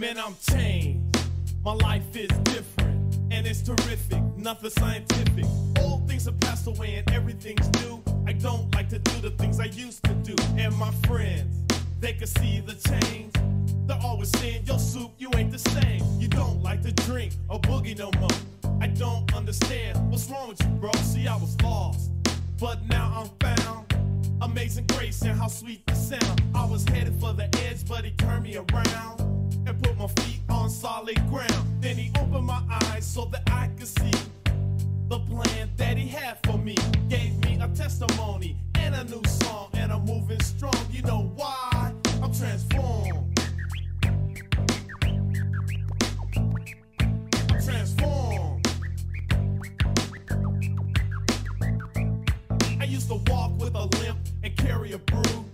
Man, I'm changed. My life is different, and it's terrific. Nothing scientific. Old things have passed away, and everything's new. I don't like to do the things I used to do. And my friends, they can see the change. They're always saying, yo, Soup, you ain't the same. You don't like to drink or boogie no more. I don't understand what's wrong with you, bro. See, I was lost, but now I'm found. Amazing grace and how sweet the sound. I was headed for the edge, but he turned me around and put my feet on solid ground. Then he opened my eyes so that I could see the plan that he had for me. Gave me a testimony and a new song, and I'm moving strong. You know why? I'm transformed. I'm transformed. I used to walk with a limp and carry a broom.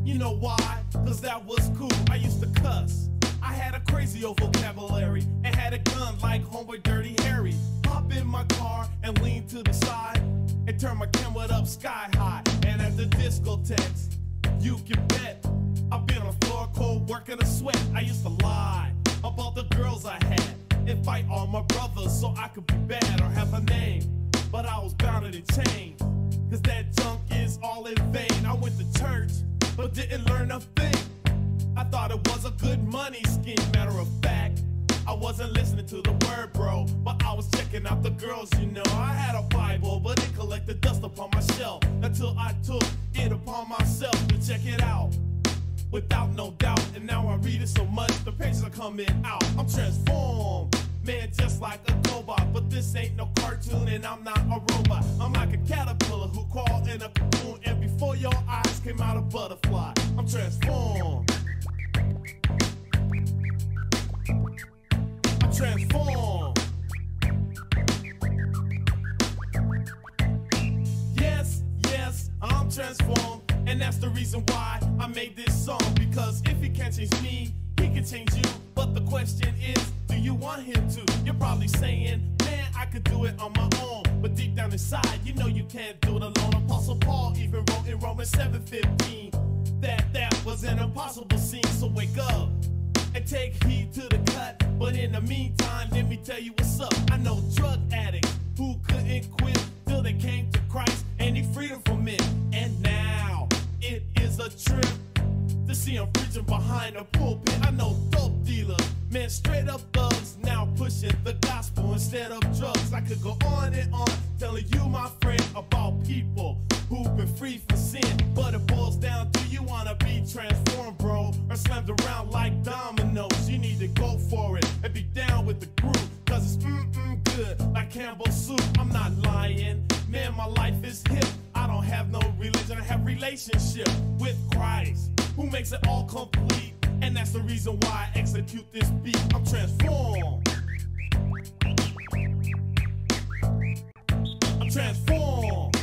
You know why? Cause that was cool. I used to cuss. I had a crazy old vocabulary and had a gun like Homeboy Dirty Harry. Hop in my car and lean to the side and turn my camera up sky high. And at the discotheques, you can bet I've been on the floor cold working a sweat. I used to lie about the girls I had and fight all my brothers so I could be bad or have a name. But I was bound to change, cause that junk is all in vain. I went to church, but didn't learn a thing. I thought it was a good money scheme. Matter of fact, I wasn't listening to the word, bro, but I was checking out the girls, you know. I had a Bible, but it collected dust upon my shelf until I took it upon myself to check it out without no doubt. And now I read it so much, the pages are coming out. I'm transformed, man, just like a GoBot. But this ain't no cartoon and I'm not a robot. I'm like a caterpillar who crawled in a cocoon, and before your eyes came out a butterfly. I'm transformed. I'm transformed. Yes, yes, I'm transformed. And that's the reason why I made this song. Because if he can't change me, he can change you. But the question is, do you want him to? You're probably saying, man, I could do it on my own. But deep down inside, you know you can't do it alone. Apostle Paul even wrote in Romans 7:15 that was an impossible scene. So wake up and take heed to the cut. But in the meantime, let me tell you what's up. I know drug addicts who couldn't quit till they came to Christ and he freed them from it. And now it is a trip to see him preaching behind a pulpit. I know dope dealers, man, straight up thugs, now pushing the gospel instead of drugs. I could go on and on telling you, my friend, about people who've been free from sin. But it boils down to, you wanna be transformed, bro, or slammed around like dominoes. You need to go for it and be down with the group, cause it's good like Campbell soup. I'm not lying, man, my life is hip. I don't have no religion, I have relationship with Christ, who makes it all complete. And that's the reason why I execute this beat. I'm transformed. I'm transformed.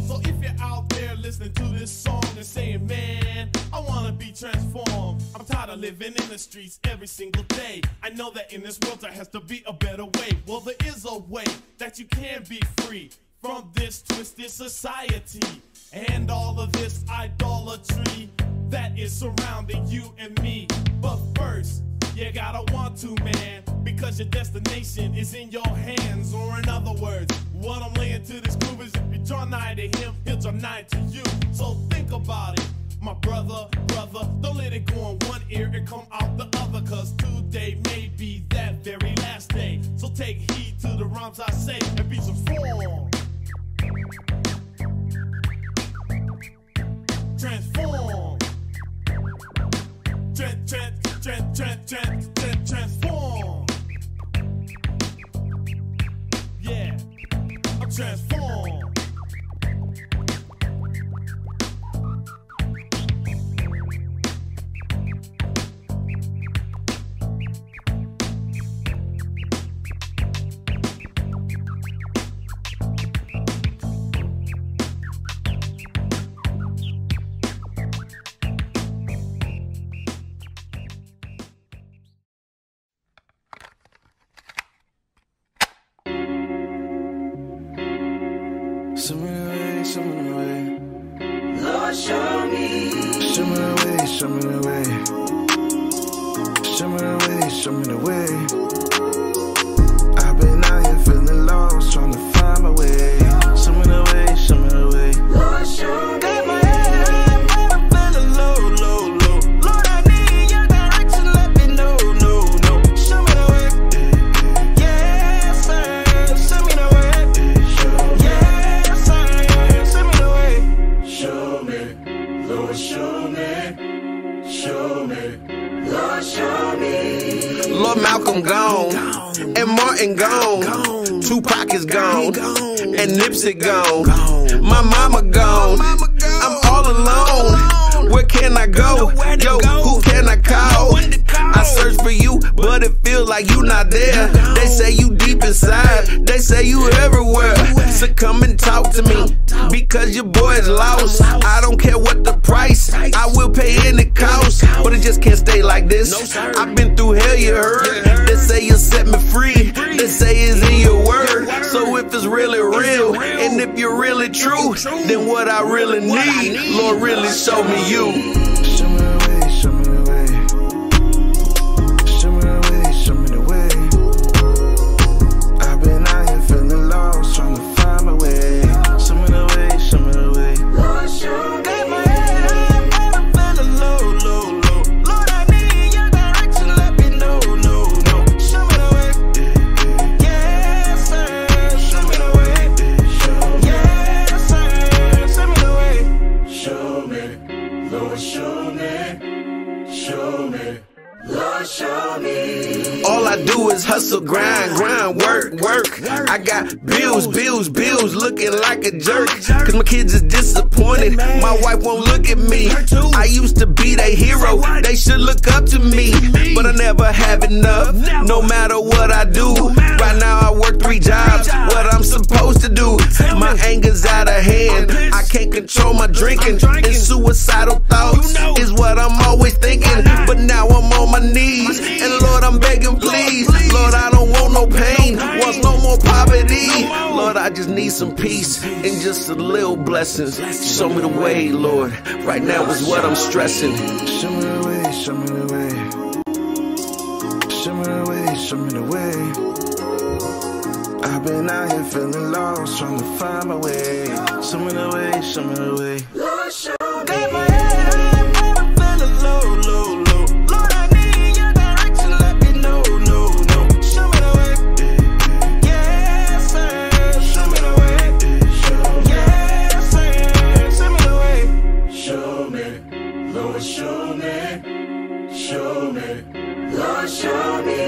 So if you're out there listening to this song and saying, man, I wanna be transformed, I'm tired of living in the streets every single day. I know that in this world there has to be a better way. Well, there is a way that you can be free from this twisted society and all of this idolatry that is surrounding you and me. But first, you gotta want to, man, because your destination is in your hands. Or in other words, what I'm laying to this group is, if you draw nigh to him, he'll draw nigh to you. So think about it, my brother, don't let it go on one ear and come out the other, cause today may be that very last day. So take heed to the rhymes I say and be transformed. Transform. Transform. Yeah, I'm transformed. Show me the way. show me the way. Show me the way, show me the way. I've been out here feeling lost, trying to find my way. Show me the way, show me the way. Lord, show me. Got my head high, but I'm feeling low, low, low. Lord, I need your direction, let me know, no, no. Show me the way. Yes, sir, show me the way. Yes, sir, show me the way. Show me, Lord, show me. Show me, Lord, show me. Lord Malcolm gone, and Martin gone. Tupac is gone, and Nipsey gone. My mama gone, I'm all alone. Where can I go? Yo, who can I call? I search for you, but it feels like you not there. They say you deep inside, they say you everywhere. So come and talk to me, because your boy is lost. I don't care what the price, I will pay any cost. But it just can't stay like this. I've been through hell, you heard. They say you set me free, they say it's in your word. So if it's really real, and if you're really true, then what I really need, Lord, really show me you. Show me the way, show me the way. Show me the way, show me the way. I've been out here feeling lost, trying to find my way. Show me the way, show me the way. Lord, show me. Got my head high, but I'm feeling low, low, low. Lord, I need your direction, let me know, no, no. Show me the way. Yes, sir, show me the way. Yes, sir, show me the way. Show me, Lord, show me. Show me, Lord, show me. All I do is hustle, grind, grind, work, work. I got bills, bills, bills, looking like a jerk. Cause my kids is disappointed, my wife won't look at me. I used to be their hero, they should look up to me. But I never have enough, no matter what I do. Right now I work 3 jobs, what I'm supposed to do. My anger's out of hand, I can't control my drinking. And suicidal thoughts is what I'm always thinking. But now I'm on my knees, and Lord, I'm begging please. Lord, I don't want no pain, want no more poverty. Lord, I just need some peace and just a little blessings. Show me the way, Lord, right now is what I'm stressing. Show me the way, show me the way. Show me the way, show me the way. I've been out here feeling lost, trying to find my way. Show me the way, show me the way. Lord, show me. Got my head high, but I'm feeling low, low, low. Lord, I need your direction, let me know, no, no. Show me the way. Yes, sir, show me the way. Yes, sir, show me the way. Show me, Lord, show me. Show me, Lord, show me.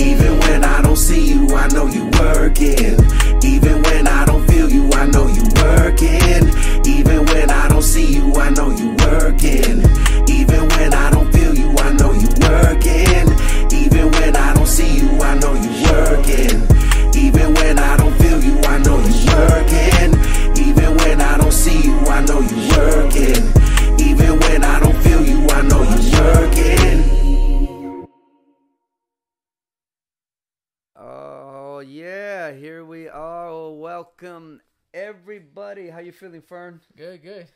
Even when I don't see you, I know you working. Even when I don't feel you, I know you working. Even when I don't see you, I know you working. Even when I don't feel you, I know you working. Even when I don't see you, I know you working. Even when I don't feel you, I know you working. Even when I don't see you, I know you working. Even when I don't feel you, I know you working. Oh yeah, here we are. Welcome everybody. How you feeling, Fern? Good, good.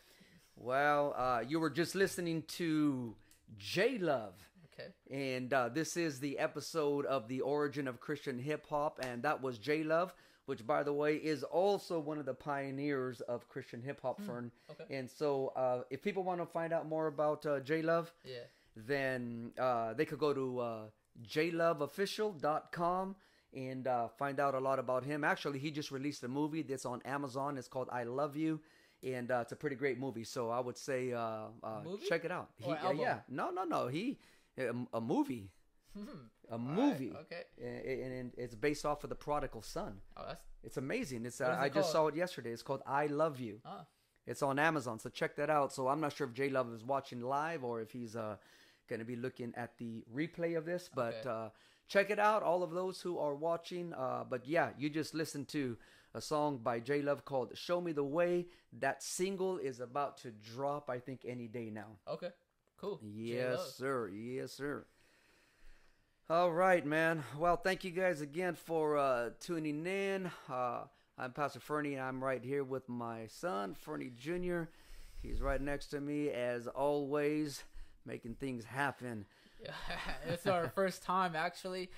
Well, you were just listening to J Love. Okay. And this is the episode of the origin of Christian hip hop, and that was J Love, which, by the way, is also one of the pioneers of Christian hip hop, Fern. Okay. And so, if people want to find out more about J Love, Yeah. then they could go to jloveofficial.com and find out a lot about him. Actually, he just released a movie that's on Amazon. It's called I Love You, and it's a pretty great movie. So I would say check it out. Or album? Yeah, no, a movie. A movie. Right, okay. And it's based off of the Prodigal Son. Oh, It's amazing. It's What is it I just called? saw it yesterday. It's called I Love You. Ah. It's on Amazon, so check that out. So I'm not sure if J Love is watching live or if he's going to be looking at the replay of this, but check it out, all of those who are watching. But yeah, you just listened to a song by J Love called Show Me the Way. That single is about to drop, I think, any day now. Okay. Cool. Yes, sir. Yes, sir. All right, man. Well, thank you guys again for tuning in. I'm Pastor Fernie, and I'm right here with my son, Fernie Jr. He's right next to me, as always. making things happen. It's our first time actually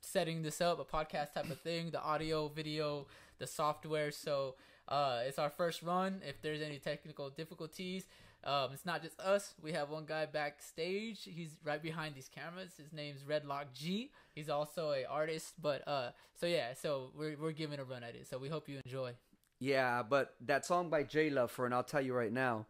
setting this up, a podcast type of thing, the audio, video, the software. So it's our first run. If there's any technical difficulties, it's not just us. We have one guy backstage. He's right behind these cameras. His name's Redlock G. He's also an artist. But so we're giving a run at it. So we hope you enjoy. Yeah, but that song by J Love, for, and I'll tell you right now,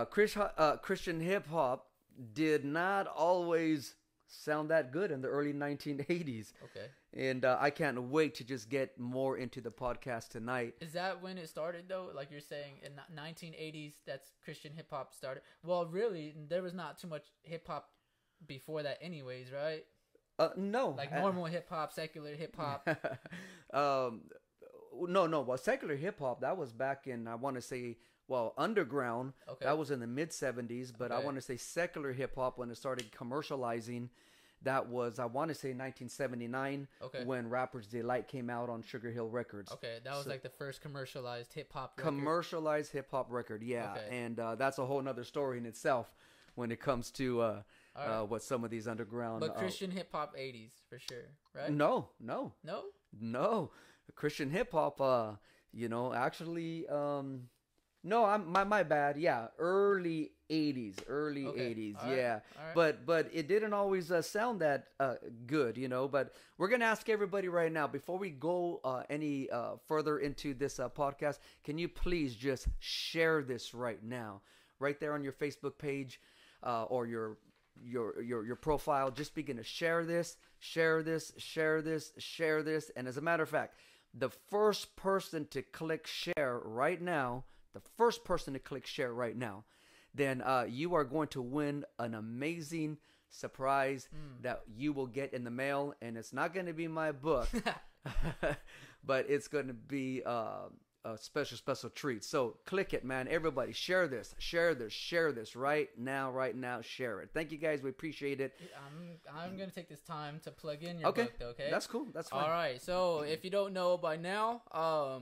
Christian hip hop did not always sound that good in the early 1980s. Okay. And I can't wait to just get more into the podcast tonight. Is that when it started, though? Like you're saying, in 1980s, that's Christian hip hop started. Well, really, there was not too much hip hop before that, anyways, right? No. Like normal hip hop, secular hip hop. No. Well, secular hip hop, that was back in, I want to say, underground. Okay. That was in the mid 70s. But Okay. I want to say secular hip hop, when it started commercializing, that was, I want to say, 1979. Okay. When Rapper's Delight came out on Sugar Hill Records. Okay, that was like the first commercialized hip hop. Commercialized hip hop record, yeah. Okay. And that's a whole nother story in itself when it comes to right. what some of these underground. But Christian hip hop 80s for sure, right? No. Christian hip hop, actually, no, my bad. Yeah, early 80s, Okay. 80s. All right. Yeah. All right. But it didn't always sound that good, but we're going to ask everybody right now, before we go any further into this podcast, can you please just share this right now, right there on your Facebook page or your profile. Just begin to share this. And as a matter of fact, the first person to click share right now, then you are going to win an amazing surprise that you will get in the mail. And it's not going to be my book, but it's going to be a special treat. So click it, man. Everybody share this right now. Share it. Thank you guys. We appreciate it. I'm going to take this time to plug in your book, okay? That's cool. That's fine. All right. So if you don't know by now,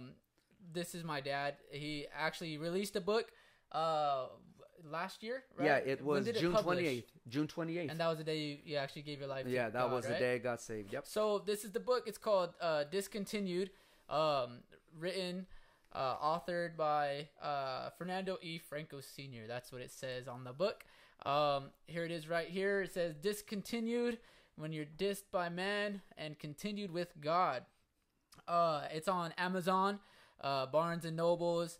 this is my dad. He actually released a book last year, right? Yeah, it was June publish? 28th. And that was the day you actually gave your life to that God, was right? the day I got saved. Yep. So this is the book. It's called Discontinued, written, authored by Fernando E. Franco Sr. That's what it says on the book. Here it is right here. It says, discontinued when you're dissed by man and continued with God. It's on Amazon, Barnes and Nobles.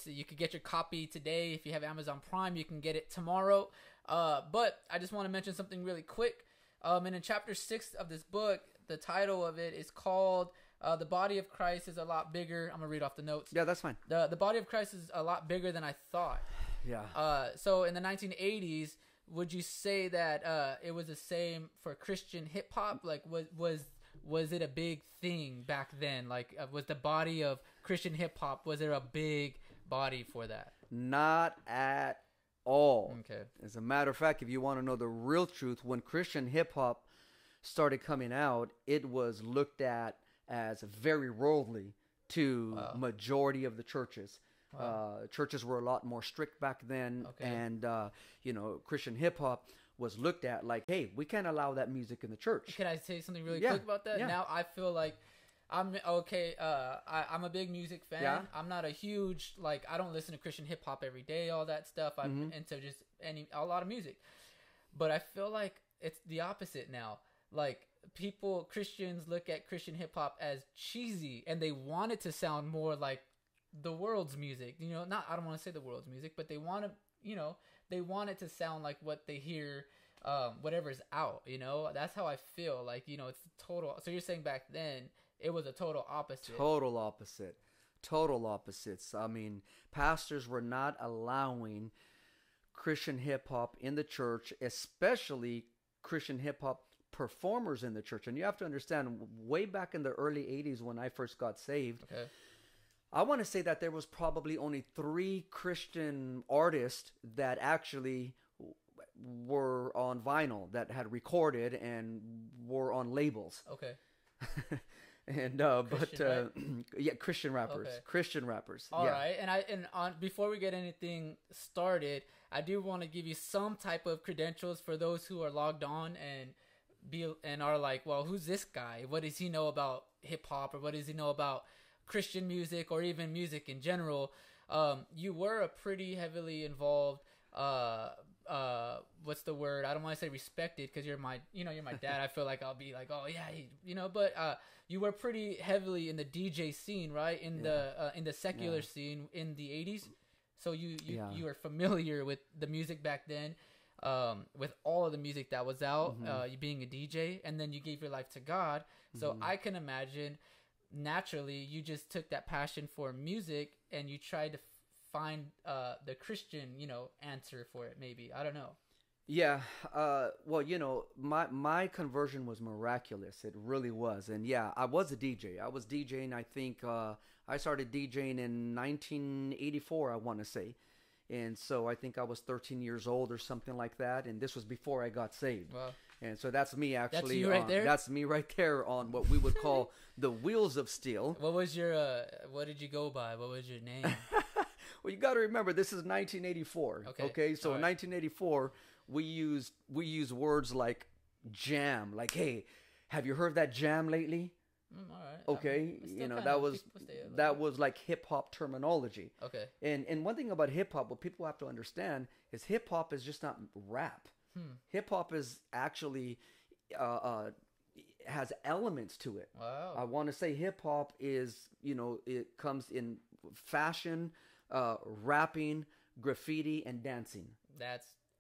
You could get your copy today. If you have Amazon Prime, you can get it tomorrow. But I just want to mention something really quick. And in chapter 6 of this book, the title of it is called The Body of Christ is a Lot Bigger. I'm going to read off the notes. Yeah, that's fine. The Body of Christ is a lot bigger than I thought. Yeah. So in the 1980s, would you say that it was the same for Christian hip hop? Like, was it a big thing back then? Like, was the body of Christian hip hop, was there a big body for that? Not at all. Okay. As a matter of fact, if you want to know the real truth, when Christian hip hop started coming out, it was looked at as very worldly to majority of the churches. Churches were a lot more strict back then. Okay. And, Christian hip hop was looked at like, hey, we can't allow that music in the church. Can I say something really quick about that? Yeah. Now I feel like I'm okay. I'm a big music fan. Yeah. I'm not a huge, I don't listen to Christian hip hop every day, all that stuff. I'm into just a lot of music, but I feel like it's the opposite now. Like, Christians look at Christian hip hop as cheesy, and they want it to sound more like the world's music. I don't want to say the world's music, but they want to, they want it to sound like what they hear, whatever's out. That's how I feel. Like, it's total. So you're saying back then it was a total opposite. Total opposites. I mean, pastors were not allowing Christian hip hop in the church, especially Christian hip hop performers in the church. And you have to understand, way back in the early 80s when I first got saved, Okay. I want to say that there was probably only 3 Christian artists that actually were on vinyl, that had recorded and were on labels. Okay. And Christian, yeah, Christian rappers. Okay. Christian rappers. All yeah. right, and on before we get anything started, I do want to give you some type of credentials for those who are logged on and are like, well, who's this guy? What does he know about hip hop, or what does he know about Christian music, or even music in general? You were a pretty heavily involved. What's the word? I don't want to say respected, because you're my dad. I feel like I'll be like, oh yeah, but you were pretty heavily in the DJ scene, right? In the secular scene in the 80s. So you are familiar with the music back then, with all of the music that was out, you being a DJ, and then you gave your life to God. So I can imagine naturally you just took that passion for music and you tried to find the Christian, answer for it. Maybe, I don't know. Yeah. Well, my conversion was miraculous. It really was. And yeah, I was a DJ. I was DJing. I think I started DJing in 1984, I want to say. And so I think I was 13 years old or something like that. And this was before I got saved. Wow. And so that's me actually. That's you right there? That's me right there on what we would call the wheels of steel. What was your, what did you go by? What was your name? Well, you got to remember, this is 1984. Okay. So in 1984, we use words like jam. Like, hey, have you heard that jam lately? All right. Okay, that was like hip hop terminology. Okay. And one thing about hip hop, what people have to understand is hip hop is just not rap. Hip hop is actually has elements to it. Wow. I want to say hip hop is, it comes in fashion, rapping, graffiti, and dancing.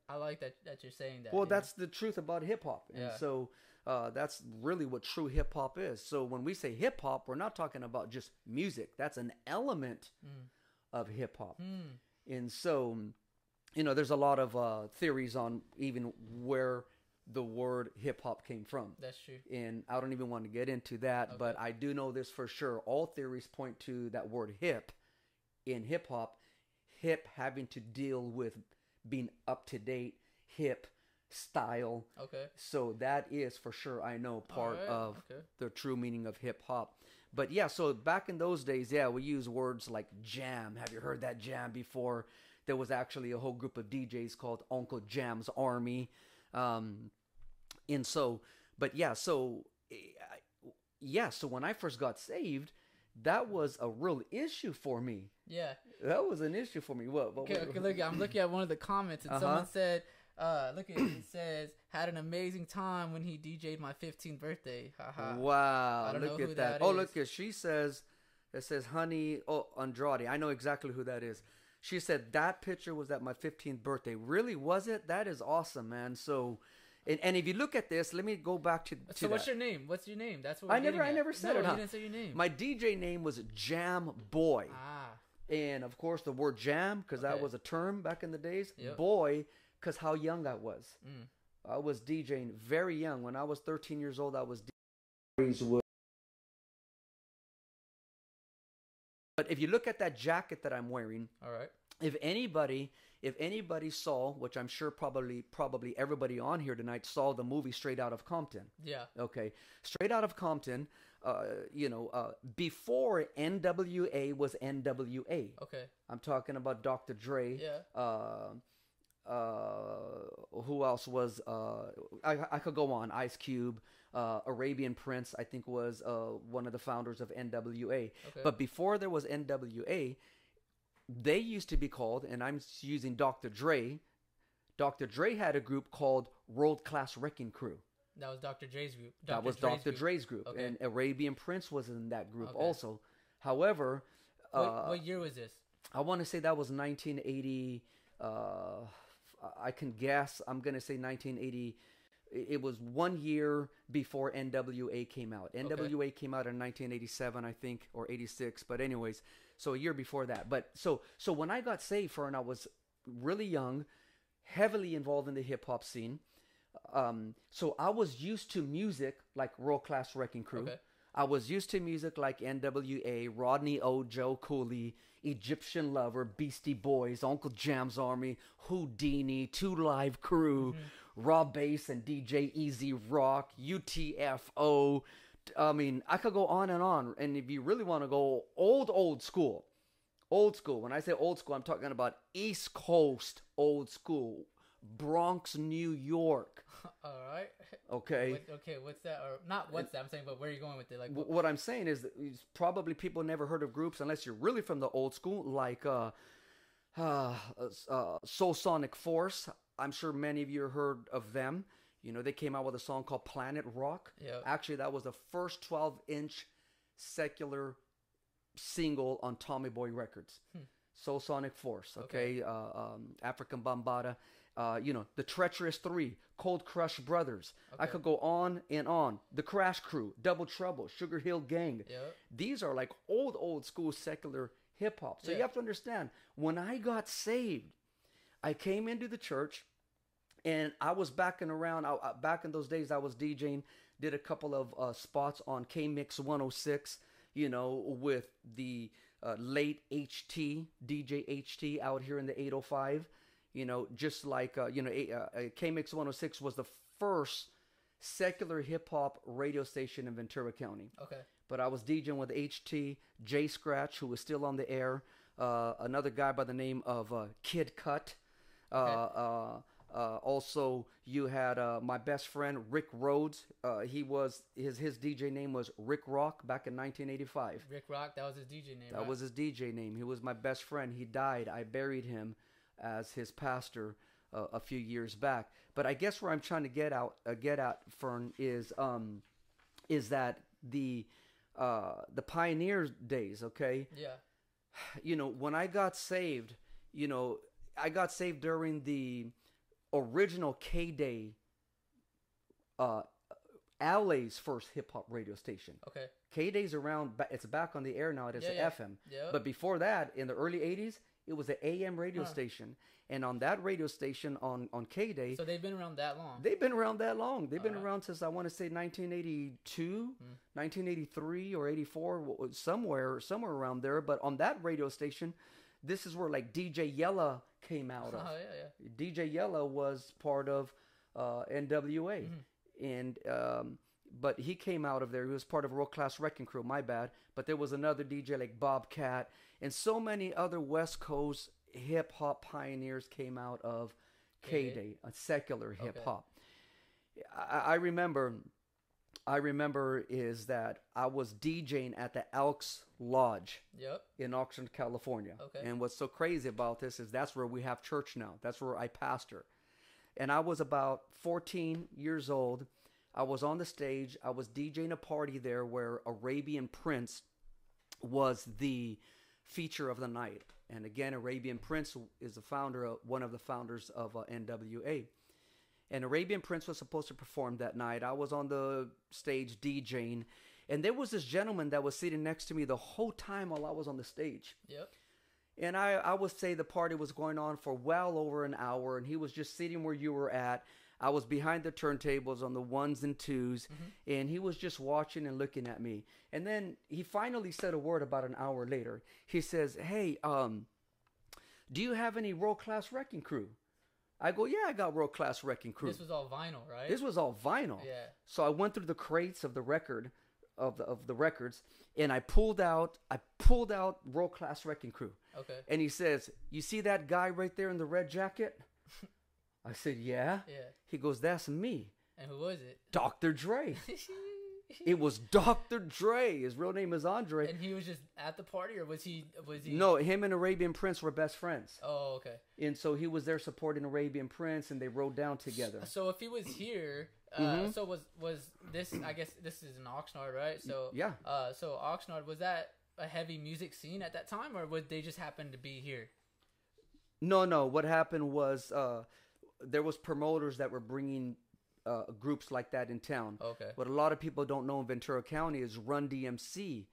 I like that you're saying that. Well, that's the truth about hip hop. And Yeah. so that's really what true hip hop is. So when we say hip hop, we're not talking about just music. That's an element of hip hop. And so, there's a lot of theories on even where the word hip hop came from. That's true. And I don't even want to get into that, but I do know this for sure. All theories point to that word hip in hip hop, hip having to deal with being up to date, hip, style. Okay. So that is for sure, I know, part of Okay. the true meaning of hip hop. But yeah, so back in those days, yeah, we use words like jam. Have you heard that jam before? There was actually a whole group of DJs called Uncle Jam's Army. And so, but yeah, so when I first got saved, that was a real issue for me. Yeah. That was an issue for me. What? Okay, look, I'm looking at one of the comments, and someone said, look at it, it says, had an amazing time when he DJ'd my 15th birthday. Haha. Wow, I don't look know at who that. that Oh, is. look at, she says, it says, honey, Andrade. I know exactly who that is. She said, that picture was at my 15th birthday. Really, was it? That is awesome, man. So, and if you look at this, let me go back to So what's that. your name? What's your name? That's what I never said no, it, huh? you didn't say your name. My DJ name was Jam Boy. Ah. And of course, the word jam, because that Okay. was a term back in the days. Yep. Boy, because how young I was. I was DJing very young. When I was 13 years old, I was DJing. But if you look at that jacket that I'm wearing, All right. if anybody saw, which I'm sure probably everybody on here tonight saw the movie Straight Outta Compton. Yeah. Okay, Straight Outta Compton. Before NWA was NWA. Okay. I'm talking about Dr. Dre. Yeah. Who else was? I could go on. Ice Cube, Arabian Prince. I think was one of the founders of NWA. Okay. But before there was NWA, they used to be called, and I'm using Dr. Dre. Dr. Dre had a group called World Class Wrecking Crew. That was Dr. Dre's group. That was Dr. Dre's group. Okay. And Arabian Prince was in that group Okay. also. However, What year was this? I want to say that was 1980. I can guess. I'm going to say 1980. It was 1 year before NWA came out. NWA came out in 1987, I think, or 86. But anyways, so a year before that. But so when I got saved, Fern, I was really young, heavily involved in the hip hop scene. So I was used to music like World Class Wrecking Crew. Okay. I was used to music like NWA, Rodney O, Joe Cooley, Egyptian Lover, Beastie Boys, Uncle Jam's Army, Houdini, Two Live Crew, Raw Bass and DJ Easy Rock, UTFO, I mean, I could go on and on. And if you really want to go old school, when I say old school, I'm talking about East Coast old school, Bronx, New York. All right. Okay. What's that? Or not what's that? I'm saying, but where are you going with it? Like, what I'm saying is that probably people never heard of groups unless you're really from the old school, like Soul Sonic Force. I'm sure many of you heard of them. You know, they came out with a song called Planet Rock. Yeah. Actually, that was the first 12-inch secular single on Tommy Boy Records. Soul Sonic Force, okay? African Bambaataa. You know, the Treacherous Three, Cold Crush Brothers. I could go on and on. The Crash Crew, Double Trouble, Sugar Hill Gang. Yep. These are like old school secular hip hop. So you have to understand, when I got saved, I came into the church, and I was backing around. Back in those days, I was DJing, did a couple of spots on K-Mix 106, you know, with the late HT, DJ HT out here in the 805. You know, just like, K-Mix 106 was the first secular hip-hop radio station in Ventura County. Okay. But I was DJing with HT, Jay Scratch, who was still on the air, another guy by the name of Kid Cut. Also, you had my best friend, Rick Rhodes. His DJ name was Rick Rock back in 1985. Rick Rock, that was his DJ name, That was his DJ name. He was my best friend. He died. I buried him as his pastor a few years back. But I guess where I'm trying to get at, Fern, is that the pioneer days, okay? Yeah. You know, when I got saved, you know, I got saved during the original K-Day, LA's first hip-hop radio station. Okay. K-Day's around, it's back on the air now, it's FM. Yeah. But before that, in the early 80s, it was an AM radio station. And on that radio station, on K-Day... So they've been around that long? They've been around that long. They've been around since, I want to say, 1982, 1983 or 84, somewhere around there. But on that radio station, this is where, like, DJ Yella came out of. DJ Yella was part of NWA. And... but he came out of there. He was part of World Class Wrecking Crew, my bad. But there was another DJ like Bobcat, and so many other West Coast hip-hop pioneers came out of K-Day, a secular hip-hop. I remember is that I was DJing at the Elks Lodge in Oxnard, California. And what's so crazy about this is that's where we have church now. That's where I pastor. And I was about 14 years old. I was on the stage. I was DJing a party there where Arabian Prince was the feature of the night. And again, Arabian Prince is one of the founders of NWA. And Arabian Prince was supposed to perform that night. I was on the stage DJing. And there was this gentleman that was sitting next to me the whole time while I was on the stage. And I would say the party was going on for well over an hour. And he was just sitting where you were at. I was behind the turntables on the ones and twos, and he was just watching and looking at me. And then he finally said a word about an hour later. He says, "Hey, do you have any World Class Wrecking Crew?" I go, "Yeah, I got World Class Wrecking Crew." This was all vinyl, right? This was all vinyl. Yeah. So I went through the crates of the record, of the records, and I pulled out World Class Wrecking Crew. Okay. And he says, "You see that guy right there in the red jacket?" I said, "Yeah." He goes, "That's me." And who was it? Dr. Dre. It was Dr. Dre. His real name is Andre. And he was just at the party, or was he? No, him and Arabian Prince were best friends. Oh, okay. And so he was there supporting Arabian Prince, and they rode down together. So if he was here, so was this? I guess this is in Oxnard, right? So yeah. So Oxnard, was that a heavy music scene at that time, or would they just happen to be here? No. What happened was there was promoters that were bringing groups like that in town. Okay. What a lot of people don't know in Ventura County is Run DMC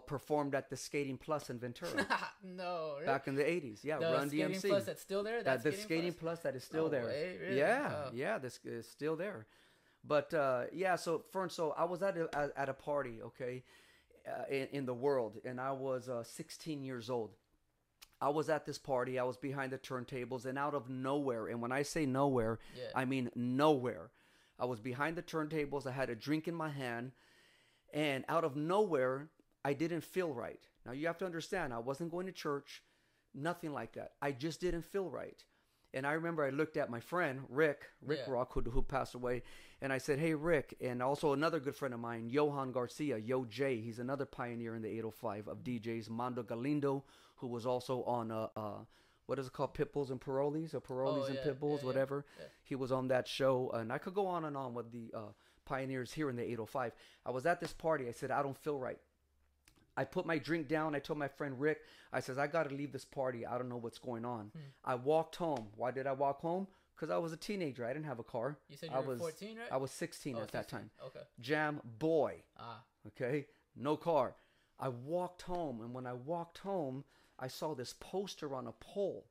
performed at the Skating Plus in Ventura. No. Really? Back in the 80s. Yeah, the Run Skating DMC. Plus that's still there? The Skating Plus that is still there. Way? Really? Yeah, this is still there. But so Fern, so I was at a party, okay, in the world, and I was 16 years old. I was at this party. I was behind the turntables, and out of nowhere, and when I say nowhere, I mean nowhere, I was behind the turntables. I had a drink in my hand, And out of nowhere, I didn't feel right. Now, you have to understand, I wasn't going to church, nothing like that. I just didn't feel right. And I remember I looked at my friend, Rick Rock, who passed away, and I said, hey, Rick, and also another good friend of mine, Johan Garcia, Yo J, he's another pioneer in the 805 of DJs, Mando Galindo, who was also on, what is it called, Pitbulls and Parolees, or Parolees and Pitbulls, whatever. Yeah. He was on that show, and I could go on and on with the pioneers here in the 805. I was at this party. I said, I don't feel right. I put my drink down. I told my friend Rick, I says, I got to leave this party. I don't know what's going on. I walked home. Why did I walk home? Because I was a teenager. I didn't have a car. You said you were 14, right? I was 16 at that time. Okay. Jam boy. Okay. No car. I walked home. And when I walked home, I saw this poster on a pole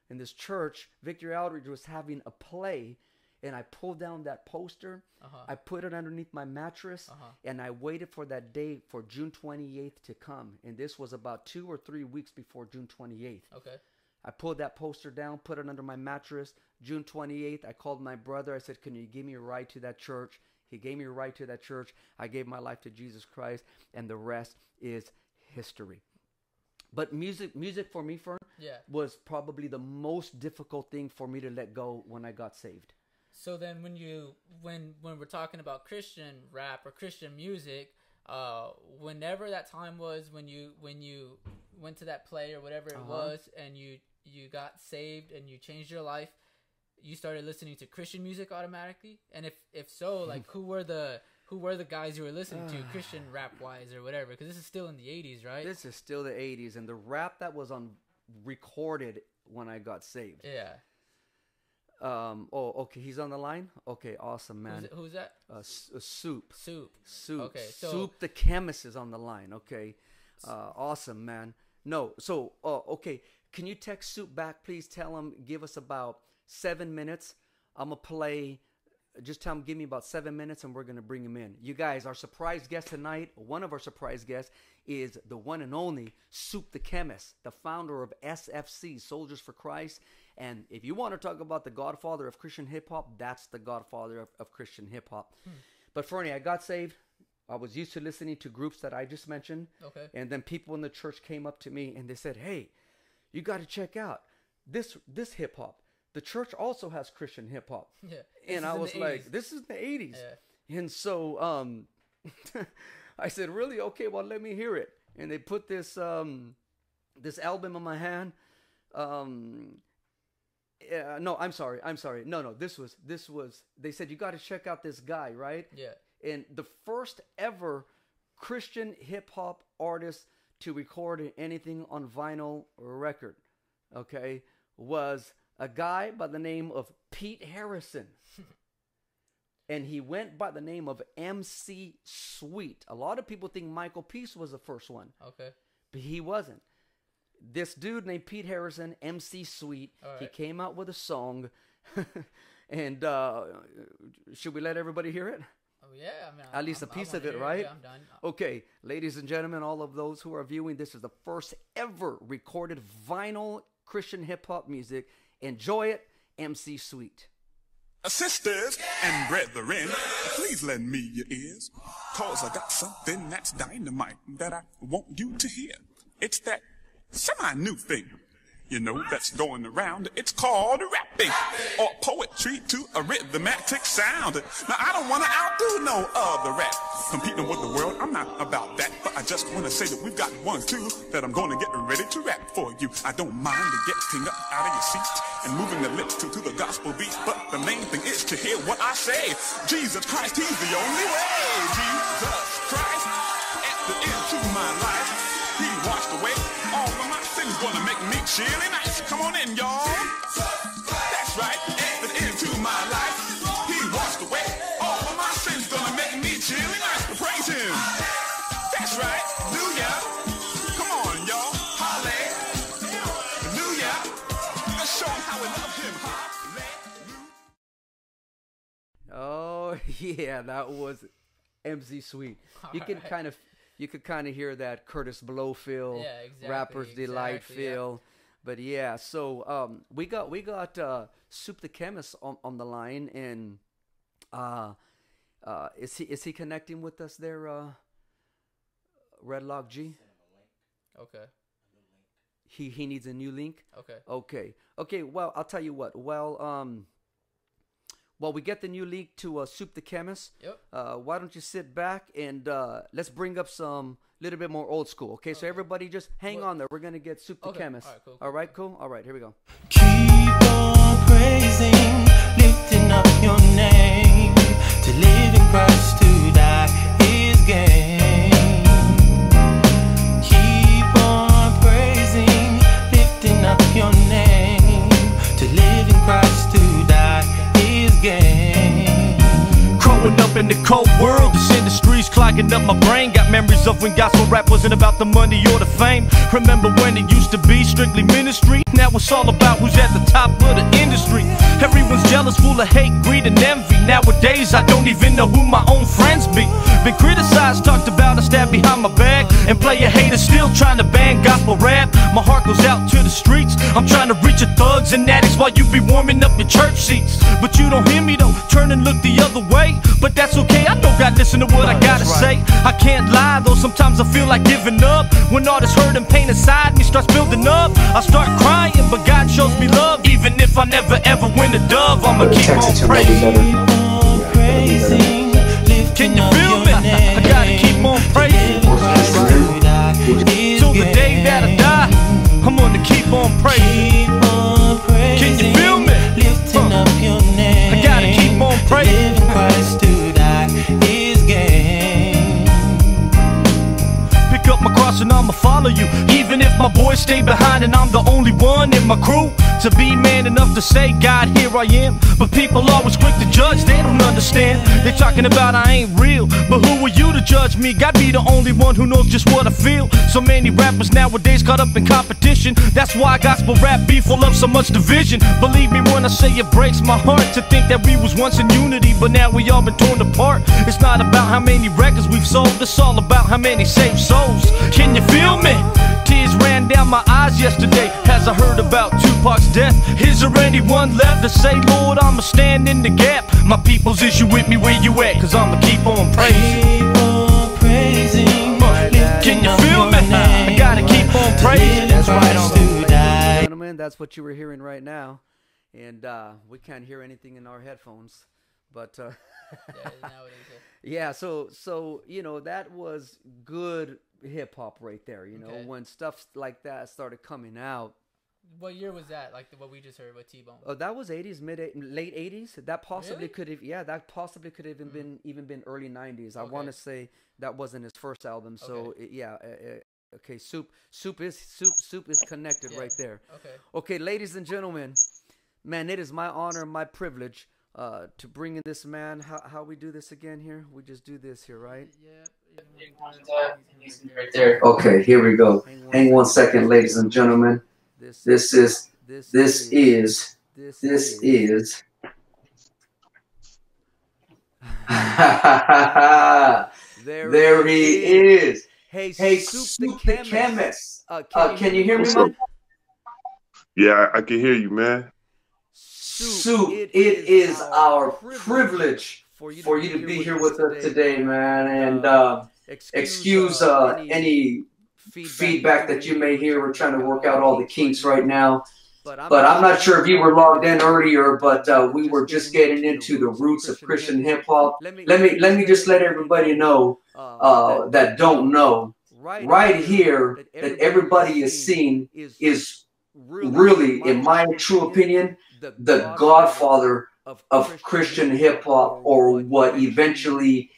in this church. Victory Outreach was having a play. And I pulled down that poster. I put it underneath my mattress. And I waited for that day for June 28th to come. And this was about 2 or 3 weeks before June 28th. Okay. I pulled that poster down, put it under my mattress. June 28th, I called my brother. I said, can you give me a ride to that church? He gave me a ride to that church. I gave my life to Jesus Christ. And the rest is history. But music for me, Fern, was probably the most difficult thing for me to let go when I got saved. So then when we're talking about Christian rap or Christian music, whenever that time was when you went to that play or whatever it was, and you got saved and you changed your life, you started listening to Christian music automatically? And if so, like who were the guys you were listening to, Christian rap wise or whatever? Because this is still in the 80s, right? This is still the 80s, and the rap that was recorded when I got saved. Yeah. Okay, he's on the line. Okay, awesome, man. Who's that? Soup. Okay, so Soup the Chemist is on the line. Okay, awesome, man. No, so okay, can you text Soup back, please? Tell him, give us about 7 minutes. I'm gonna play. Just tell him, give me about 7 minutes, and we're gonna bring him in. You guys, our surprise guest tonight, one of our surprise guests, is the one and only Soup the Chemist, the founder of SFC, Soldiers for Christ. And if you want to talk about the Godfather of Christian hip-hop, that's the Godfather of Christian hip-hop. But Fernie, I got saved. I was used to listening to groups that I just mentioned. Okay. And then people in the church came up to me and they said, hey, you got to check out this hip-hop. The church also has Christian hip-hop. Yeah. And I was like, this is the 80s. Yeah. And so I said, really? Okay, well, let me hear it. And they put this this album in my hand. No, I'm sorry. No, this was, they said, you got to check out this guy, right? Yeah. And the first ever Christian hip hop artist to record anything on vinyl record, okay, was a guy by the name of Pete Harrison. And he went by the name of MC Sweet. A lot of people think Michael Peace was the first one. Okay. But he wasn't. This dude named Pete Harrison, MC Sweet, he came out with a song. And should we let everybody hear it? Oh, yeah. I mean, at least a piece of it, right? Yeah, I'm done. Okay, ladies and gentlemen, all of those who are viewing, this is the first ever recorded vinyl Christian hip-hop music. Enjoy it, MC Sweet. Sisters and brethren, please lend me your ears, cause I got something that's dynamite that I want you to hear. It's that semi-new thing, you know, that's going around. It's called rapping, or poetry to a rhythmatic sound. Now, I don't want to outdo no other rap, competing with the world. I'm not about that, but I just want to say that we've got one, too, that I'm going to get ready to rap for you. I don't mind getting up out of your seat and moving the lips to the gospel beat, but the main thing is to hear what I say. Jesus Christ, he's the only way. Jesus Christ, entered into my life. He washed away all of my sins, gonna make me chilly nice. Come on in, y'all. That's right, entered into my life. He washed away all of my sins, gonna make me chilly nice. Praise him. That's right, hallelujah. Come on, y'all. Hallelujah. Let's show him how we love him. Hallelujah. Oh, yeah, that was MC Sweet. You could kind of hear that Curtis Blow feel, Rapper's Delight feel. Yeah. But yeah, so we got Soup the Chemist on the line, and is he connecting with us there? Red Lock G. Okay. He needs a new link. Okay. Okay. Well, I'll tell you what. Well, we get the new link to Soup the Chemist. Yep. Why don't you sit back and let's bring up some little bit more old school. Okay, so everybody just hang on there. We're gonna get Soup the Chemist. All right, cool. All right, here we go. Keep on praising, lifting up your name. To live in Christ, to die is gain. Keep on praising, lifting up your name. To live in Christ, to die is gain. Growing up in the cold world, this industry's clogging up my brain. Got memories of when gospel rap wasn't about the money or the fame. Remember when it used to be strictly ministry? Now it's all about who's at the top of the industry. Everyone's jealous, full of hate, greed, and envy. Nowadays I don't even know who my own friends be. Been criticized, talked about, and stabbed behind my back. And player haters still trying to ban gospel rap. My heart goes out to the streets. I'm trying to reach the thugs and addicts while you be warming up your church seats. But you don't hear me though, turn and look the other way. But that's okay, I know God listen to what I gotta say. I can't lie though, sometimes I feel like giving up. When all this hurt and pain inside me starts building up, I start crying, but God shows me love. Even if I never ever win a dove, I'ma keep on praising. Can you feel me? I gotta keep on praising. Till the day that I die, I'm gonna keep on praising. Can you feel me? I gotta keep on praising. Pick up my cross and I'ma follow you. Even if my boys stay behind and I'm the only one in my crew to be man enough to say, God, here I am. But people always quick to judge, they don't understand. They talking about I ain't real, but who are you to judge me? God be the only one who knows just what I feel. So many rappers nowadays caught up in competition. That's why gospel rap be full of so much division. Believe me when I say it breaks my heart to think that we was once in unity, but now we all been torn apart. It's not about how many records we've sold, it's all about how many saved souls. Can you feel me? Tears ran down my eyes yesterday as I heard about Tupac's death. Is there anyone left to say, Lord, I'ma stand in the gap? My peoples, is you with me where you at? Cause I'ma keep on praising. Can you feel me? I gotta keep on praising. That's right on. Ladies and gentlemen, that's what you were hearing right now. And we can't hear anything in our headphones. But yeah, so you know, that was good hip hop right there. You know, when stuff like that started coming out. What year was that? Like what we just heard with T-Bone? Oh, that was 80s, late 80s. That possibly could have, that possibly could have even been early 90s. I want to say that wasn't his first album. So okay, Soup is connected right there. Okay, ladies and gentlemen, man, it is my honor and my privilege to bring in this man. How we do this again here? We just do this here, right? Right there. Okay, here we go. Hang one second, ladies and gentlemen. This is there he is. Hey, Soup the Chemist. Can you hear me, man? Yeah, I can hear you, man. Soup, it is our privilege for you to be here with us today, man. And excuse any feedback that you may hear. We're trying to work out all the kinks right now. But I'm not sure if you were logged in earlier, but we were just getting into the roots of Christian hip hop. Let me just let everybody know that don't know. Right here, that everybody is seeing is really, in my true opinion, the godfather of Christian hip hop, or what eventually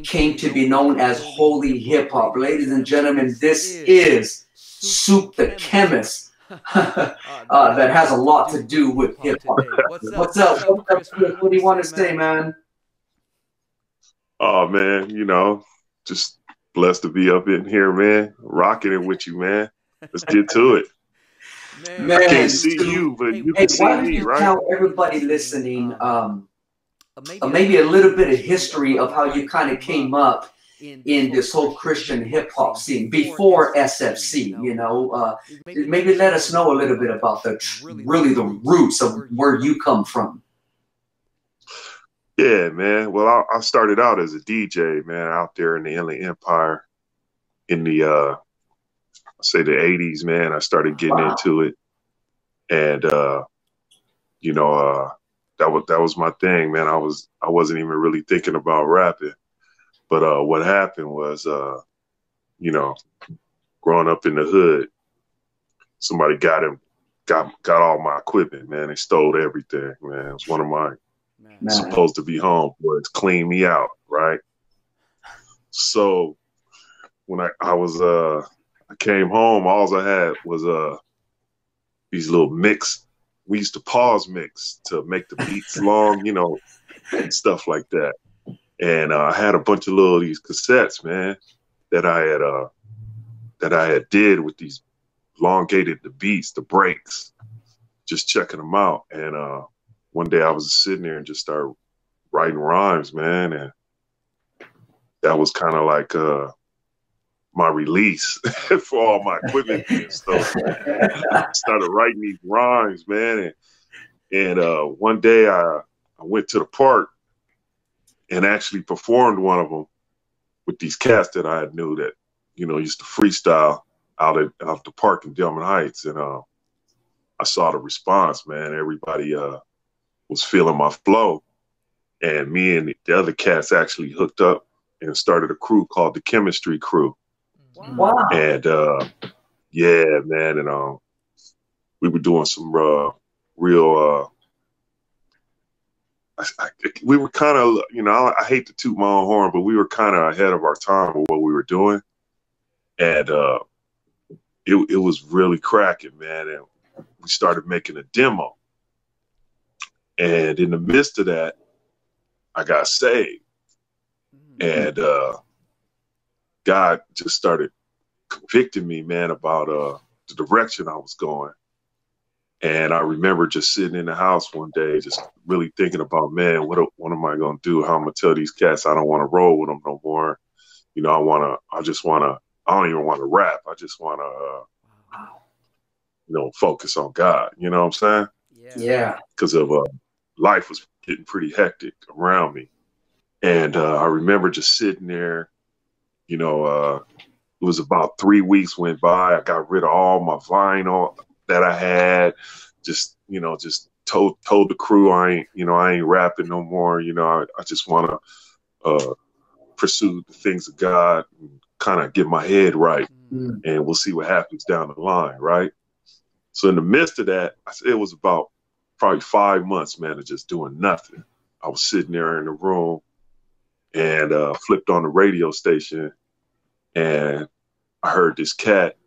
came to be known as holy hip hop. Ladies and gentlemen, this is Soup the Chemist. That has a lot to do with hip hop. What's up? What do you want to say, man? Oh man, you know, just blessed to be up in here, man. Rocking it with you, man. Let's get to it. Man, I can't see you, but you can see me, right? Tell everybody listening, maybe a little bit of history of how you kind of came up in this whole Christian hip hop scene before SFC. You know, maybe let us know a little bit about the roots of where you come from. Yeah, man. Well, I started out as a DJ, man, out there in the Inland Empire. in the say the 80s, man. I started getting into it, and you know, that was my thing, man. I wasn't even really thinking about rapping, but what happened was, you know, growing up in the hood, somebody got all my equipment, man. They stole everything, man. It was one of my supposed to be home boys, clean me out, right? So when I came home, all I had was these little mix. We used to pause mix to make the beats long, you know, and stuff like that. And I had a bunch of these cassettes, man, that I had did with these elongated the beats, the breaks, just checking them out. And one day I was sitting there and just started writing rhymes, man, and that was kind of like my release for all my equipment and stuff. I started writing these rhymes, man, and one day I went to the park and actually performed one of them with these cats that I knew that, you know, used to freestyle out the park in Delman Heights, and I saw the response, man. Everybody was feeling my flow, and me and the other cats actually hooked up and started a crew called the Chemistry Crew. Wow. And yeah, man, and we were doing some real. We were kind of, you know, I hate to toot my own horn, but we were kind of ahead of our time with what we were doing, and it was really cracking, man. And we started making a demo, and in the midst of that, I got saved, and God just started convicting me, man, about the direction I was going. And I remember just sitting in the house one day, just really thinking about, man, what am I going to do? How I'm going to tell these cats I don't want to roll with them no more. You know, I don't even want to rap. I just want to, you know, focus on God. You know what I'm saying? Yeah. Because of life was getting pretty hectic around me. And I remember just sitting there, you know, it was about 3 weeks went by. I got rid of all my vinyl that I had, just, you know, just told the crew I ain't rapping no more. You know, I just want to pursue the things of God and kind of get my head right, and we'll see what happens down the line, right? So in the midst of that, it was about probably 5 months, man, of just doing nothing. I was sitting there in the room and flipped on the radio station, and I heard this cat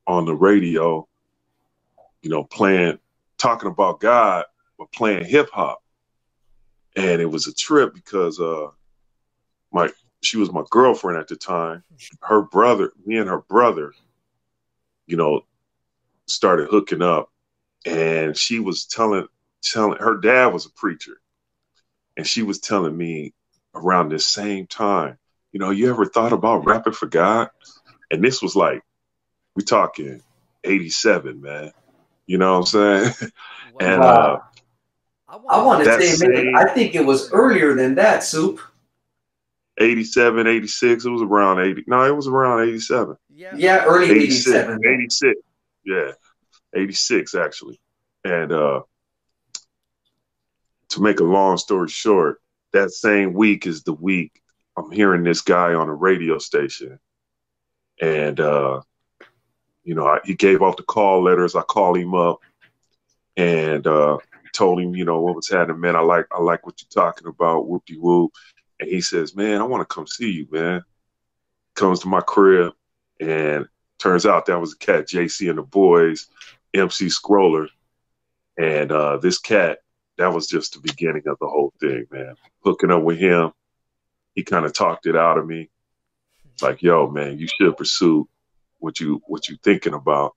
on the radio, you know, talking about God, but playing hip hop. And it was a trip because she was my girlfriend at the time. Me and her brother, you know, started hooking up, and she was telling her dad was a preacher, and she was telling me around this same time, you know, you ever thought about rapping for God? And this was like, we talking 87, man. You know what I'm saying? And I want to say, maybe, I think it was earlier than that, Soup. 87, 86. It was around 80. No, it was around 87. Yeah, early 87. 86. Yeah, 86 actually. And to make a long story short, that same week is the week I'm hearing this guy on a radio station, and you know, he gave out the call letters. I called him up and told him, you know, what was happening, man. I like what you're talking about, whoop-de-whoop. And he says, man, I want to come see you, man. Comes to my crib, and turns out that was a cat, JC and the Boys, MC Scroller. And this cat, that was just the beginning of the whole thing, man. Hooking up with him, he kind of talked it out of me. Like, yo, man, you should pursue what you thinking about,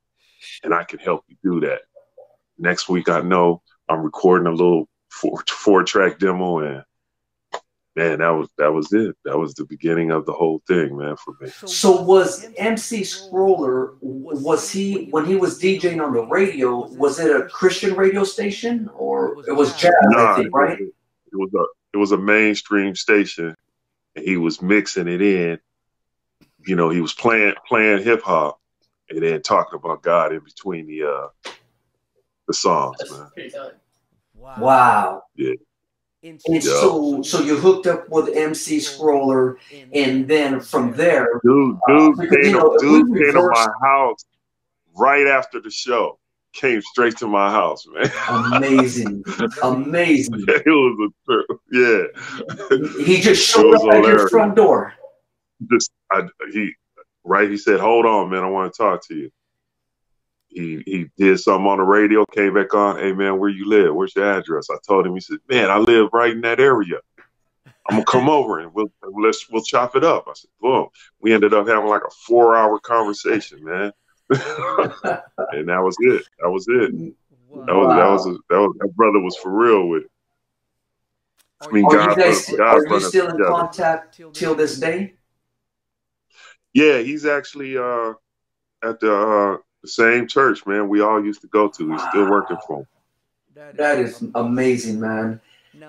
and I can help you do that. Next week, I know I'm recording a little four-track demo, and man, that was it. That was the beginning of the whole thing, man, for me. So was MC Scroller, was he, when he was DJing on the radio, was it a Christian radio station, or it was jazz, I think, right? It was a mainstream station, and he was mixing it in you know, he was playing hip hop and then talking about God in between the songs, man. Wow. Yeah. And so you hooked up with MC Scroller, and then from there, dude because, came we to reversed. my house right after the show. Came straight to my house, man. Amazing, amazing. It was a trip. Yeah. He just showed up at your front door. He said, "Hold on, man, I want to talk to you." He did something on the radio, came back on. "Hey, man, where you live? Where's your address?" I told him. He said, "Man, I live right in that area. I'm gonna come over and we'll chop it up." I said, "Boom." We ended up having like a 4-hour conversation, man. And that was it. That was it. Wow. That brother was for real with it. I mean, are you still in contact till this day? Yeah, he's actually at the same church, man. We all used to go to. He's still working for him. That is amazing, man.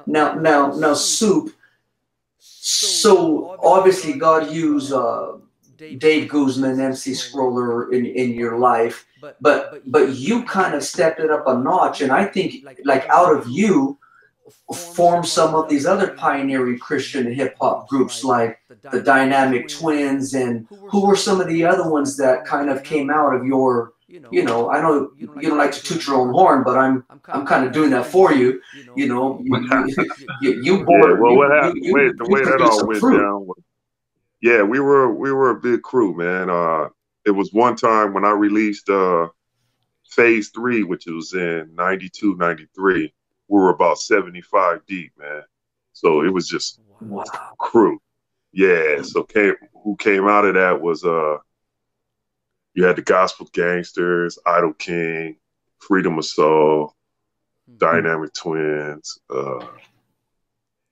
Now, Soup. So obviously, God used Dave Guzman, MC Scroller in your life, but you kind of stepped it up a notch, and I think like out of you formed some of these other pioneering Christian hip hop groups like the Dynamic Twins, and who were some of the other ones that kind of came out of your, I know you don't like to toot your own horn, but I'm kind of doing that for you. You know, you bore. Yeah, well, what happened? The way that all went down was, yeah, we were a big crew, man. It was one time when I released Phase 3, which was in 92, 93. We were about 75 deep, man. So it was just crew. Yeah. So who came out of that was you had the Gospel Gangsters, Idol King, Freedom of Soul, Dynamic Twins,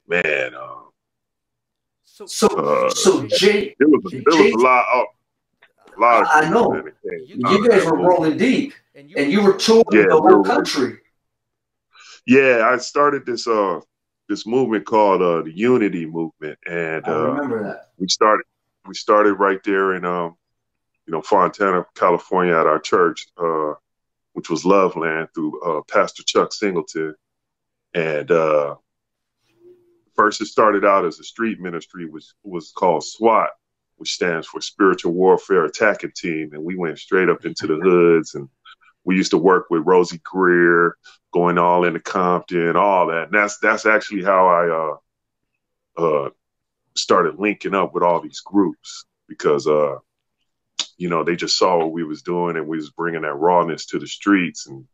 man. So Jay, there was a lot of I know you guys were rolling deep, and you were touring the whole country. Yeah, I started this movement called the Unity Movement, and I remember that. We started right there in Fontana, California, at our church, which was Loveland, through Pastor Chuck Singleton, and first it started out as a street ministry, which was called SWAT, which stands for Spiritual Warfare Attacking Team, and we went straight up into the hoods, and we used to work with Rosie Greer, going all into Compton, all that. And that's actually how I started linking up with all these groups, because they just saw what we was doing, and we was bringing that rawness to the streets. And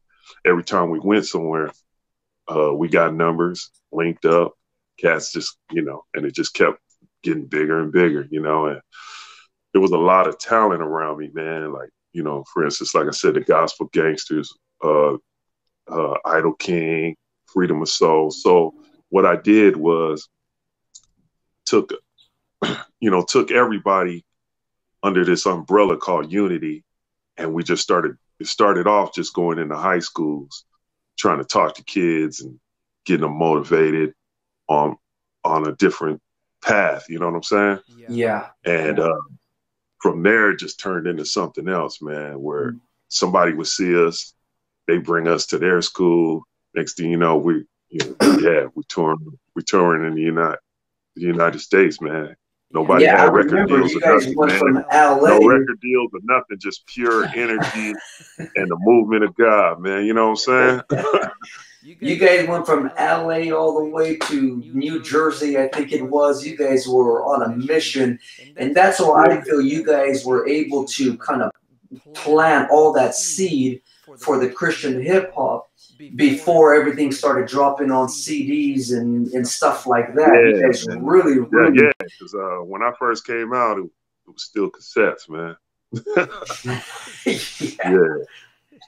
every time we went somewhere, we got numbers, linked up, cats just, and it just kept getting bigger and bigger, and there was a lot of talent around me, man. Like, for instance, like I said, the Gospel Gangsters, Idol King, Freedom of Soul. So what I did was took everybody under this umbrella called Unity, and we just started off just going into high schools, trying to talk to kids and getting them motivated on a different path. You know what I'm saying? Yeah. And from there, it just turned into something else, man, where somebody would see us, they bring us to their school. Next thing you know, we're touring in the United States, man. Nobody had record deals or nothing, man. No record deals or nothing, just pure energy and the movement of God, man. You know what I'm saying? You guys went from LA all the way to New Jersey, I think it was. You guys were on a mission, and that's why I feel you guys were able to kind of plant all that seed for the Christian hip hop before everything started dropping on CDs and stuff like that. Yeah, you guys really. Yeah, because when I first came out, it was still cassettes, man. It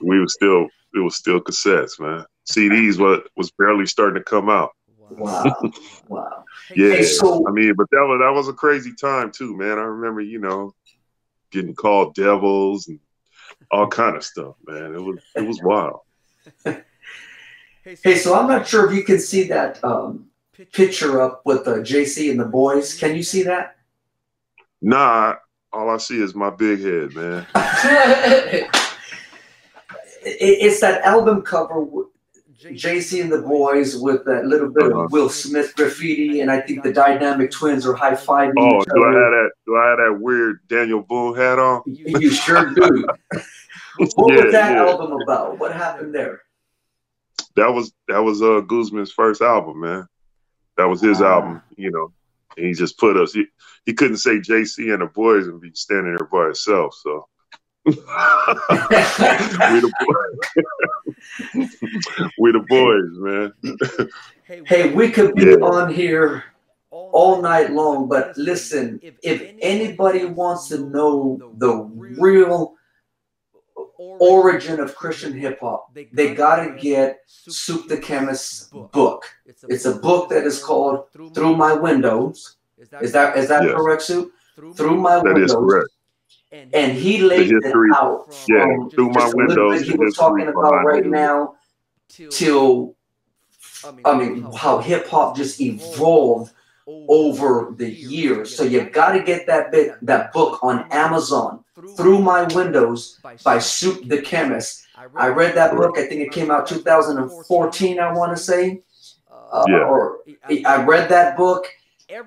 was still cassettes, man. CDs was barely starting to come out. Wow. Wow. Yeah. Hey, so, I mean, but that was a crazy time too, man. I remember, getting called devils and all kind of stuff, man. It was wild. Hey, so I'm not sure if you can see that picture up with JC and the boys. Can you see that? Nah, all I see is my big head, man. It's that album cover with JC and the Boys with that little bit of Will Smith graffiti, and I think the Dynamic Twins are high-fiving each do other. I have that weird Daniel Boone hat on? You sure do. What was that album about? What happened there? That was Guzman's first album, man. That was his album, you know. And he just put us. He couldn't say JC and the Boys and be standing there by himself. So we the boys, man. Hey, we could be on here all night long, but listen, if anybody wants to know the real origin of Christian hip hop, they gotta get Soup the Chemist's book. It's a book that is called Through My Windows. Is that correct, Soup? Through My Windows. That is correct. And he laid it out from Through My Windows. He was talking about right now till how hip hop just evolved over the years. So you got to get that book on Amazon. Through My Windows by Soup the Chemist. I read that book. I think it came out 2014. I want to say. Or I read that book.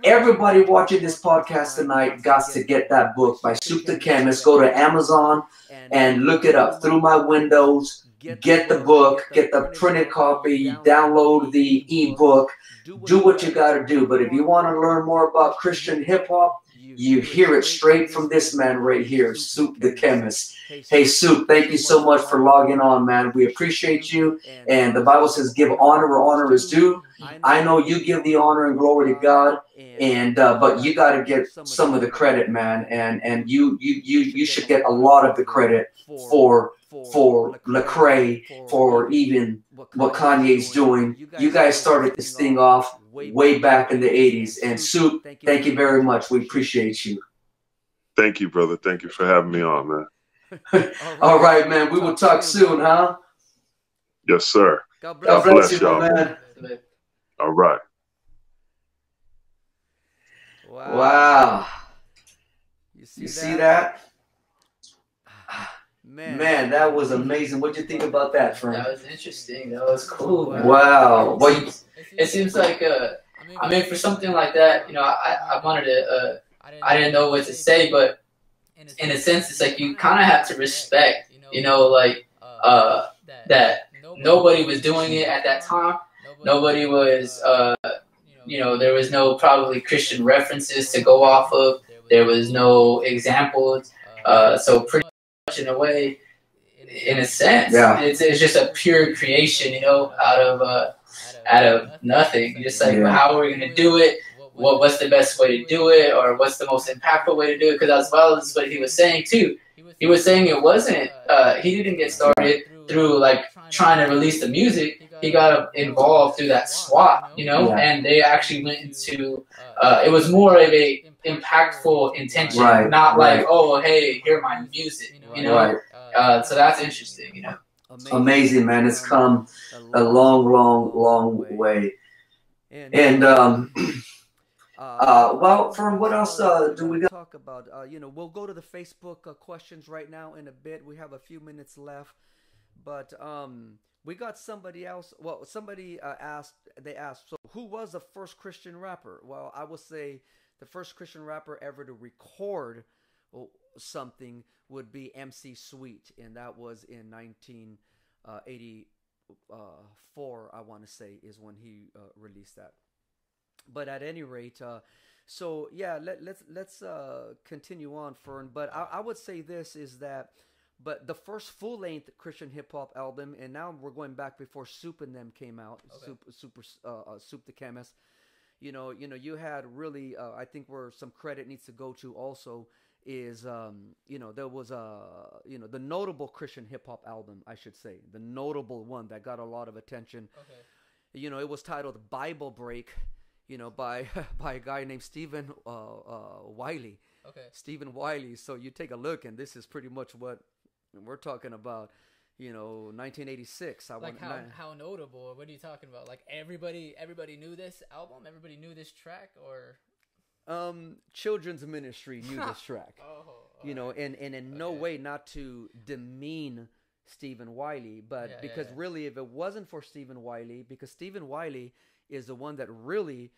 Everybody watching this podcast tonight got to get that book by Soup the Chemist. Go to Amazon and look it up. Through My Windows. Get the book. Get the printed copy. Download the ebook. Do what you got to do. But if you want to learn more about Christian hip hop, you hear it straight from this man right here, Soup the Chemist. Hey, Soup, thank you so much for logging on, man. We appreciate you. And the Bible says, give honor where honor is due. I know you give the honor and glory to God, and but you got to get some of the credit, man. And you should get a lot of the credit for Lecrae, for even what Kanye's doing. You guys started this thing off way back in the 80s. And Soup, thank you very much. We appreciate you. Thank you, brother. Thank you for having me on, man. All right, man. We will talk soon, huh? Yes, sir. God bless you, y'all, man. All right. Wow. You see that? Man, that was amazing. What'd you think about that, Fernie? That was interesting. That was cool, man. Wow. Well, it seems like, I mean, for something like that, you know, I wanted to, I didn't know what to say, but in a sense, it's like you kind of have to respect, you know, like, that nobody was doing it at that time. Nobody was, you know, there was no probably Christian references to go off of. There was no examples. So pretty much in a way, in a sense, it's just a pure creation, you know, out of nothing. Just like, how are we going to do it? What's the best way to do it? Or what's the most impactful way to do it? Because as well as what he was saying too, he was saying it wasn't, he didn't get started through like trying to release the music. He got involved through that SWAT, you know, and they actually went into, it was more of a impactful intention, not like, oh, hey, hear my music, you know. So that's interesting, you know. Amazing, man. It's come a long way. And well, Fern, what else do we got? Talk about? You know, we'll go to the Facebook questions right now in a bit. We have a few minutes left, but we got somebody else. Well, somebody asked. They asked, so who was the first Christian rapper? Well, I will say the first Christian rapper ever to record something would be MC Sweet, and that was in 1984. I want to say is when he released that. But at any rate, so yeah, let's continue on, Fern. But I would say this is that. But the first full-length Christian hip-hop album, and now we're going back before Soup and them came out, Soup the Chemist. You know, you had really, I think where some credit needs to go to also is, you know, there was you know, the notable Christian hip-hop album, I should say, the notable one that got a lot of attention. Okay. You know, it was titled Bible Break, you know, by a guy named Stephen Wiley. Okay. Stephen Wiley. So you take a look, and this is pretty much what we're talking about, you know, 1986. Like how notable? What are you talking about? Like everybody knew this album? Everybody knew this track? Or children's ministry knew this track. You know, and in no way not to demean Stephen Wiley, but because really, if it wasn't for Stephen Wiley, because Stephen Wiley is the one that really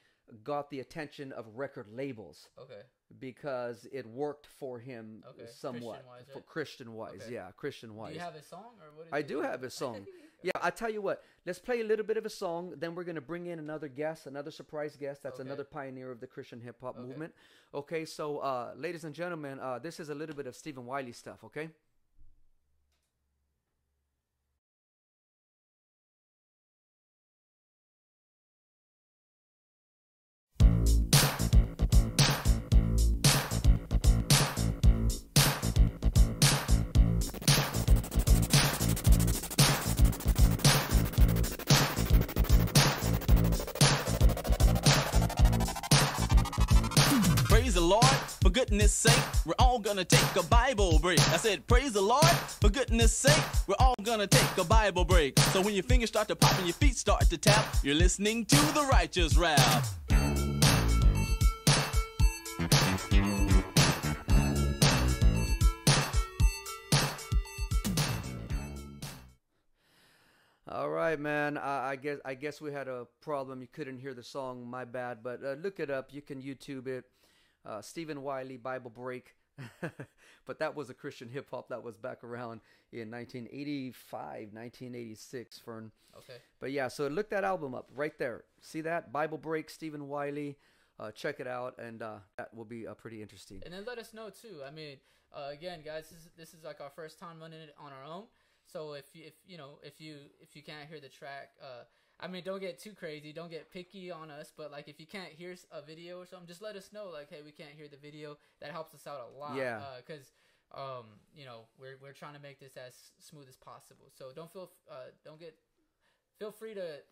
got the attention of record labels. Okay. Because it worked for him somewhat. Christian-wise, Christian-wise. Do you have his song? Or what I do have his song. Yeah, I tell you what. Let's play a little bit of a song. Then we're going to bring in another guest, another surprise guest. That's another pioneer of the Christian hip-hop movement. Okay, so ladies and gentlemen, this is a little bit of Stephen Wiley stuff, okay? For goodness sake, we're all gonna take a Bible break. I said, praise the Lord. For goodness sake, we're all gonna take a Bible break. So when your fingers start to pop and your feet start to tap, you're listening to the righteous rap. All right, man. I guess we had a problem. You couldn't hear the song. My bad. But look it up. You can YouTube it. Stephen Wiley, Bible Break. But that was a Christian hip hop that was back around in 1985, 1986, Fern. Okay. But yeah, so look that album up right there. See that? Bible Break, Stephen Wiley. Check it out, and that will be pretty interesting. And then let us know too. I mean, again, guys, this is like our first time running it on our own. So if you can't hear the track, I mean, don't get too crazy. Don't get picky on us. But, like, if you can't hear a video or something, just let us know, like, hey, we can't hear the video. That helps us out a lot. Yeah. Because, you know, we're trying to make this as smooth as possible. So feel free to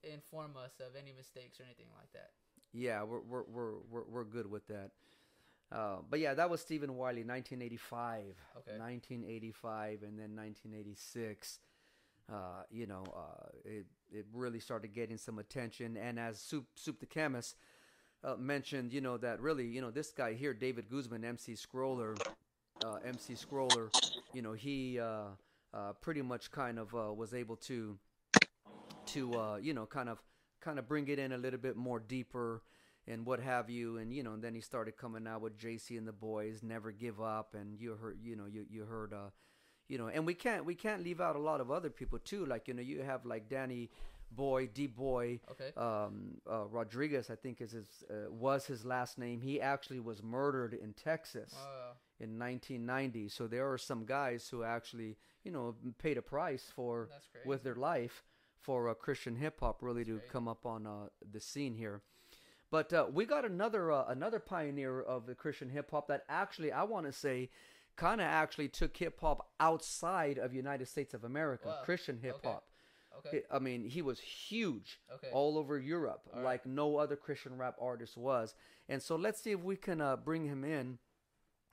inform us of any mistakes or anything like that. Yeah, we're good with that. But yeah, that was Stephen Wiley, 1985. Okay. 1985, and then 1986. You know, it really started getting some attention. And as Soup the Chemist mentioned, you know, that really, you know, this guy here, David Guzman, MC Scroller, you know, he pretty much kind of was able to you know, kind of bring it in a little bit more deeper and what have you. And, you know, and then he started coming out with JC and the Boys, Never Give Up. And you heard, you know, and we can't leave out a lot of other people too. Like, you know, you have like Danny Boy, D-Boy, Rodriguez, I think was his last name. He actually was murdered in Texas in 1990. So there are some guys who actually, you know, paid a price with their life for Christian hip hop really to come up on the scene here. But we got another pioneer of the Christian hip hop that actually, I want to say, kind of actually took hip hop outside of United States of America. Wow. Christian hip hop. Okay. I mean, he was huge all over Europe, like no other Christian rap artist was. And so let's see if we can bring him in.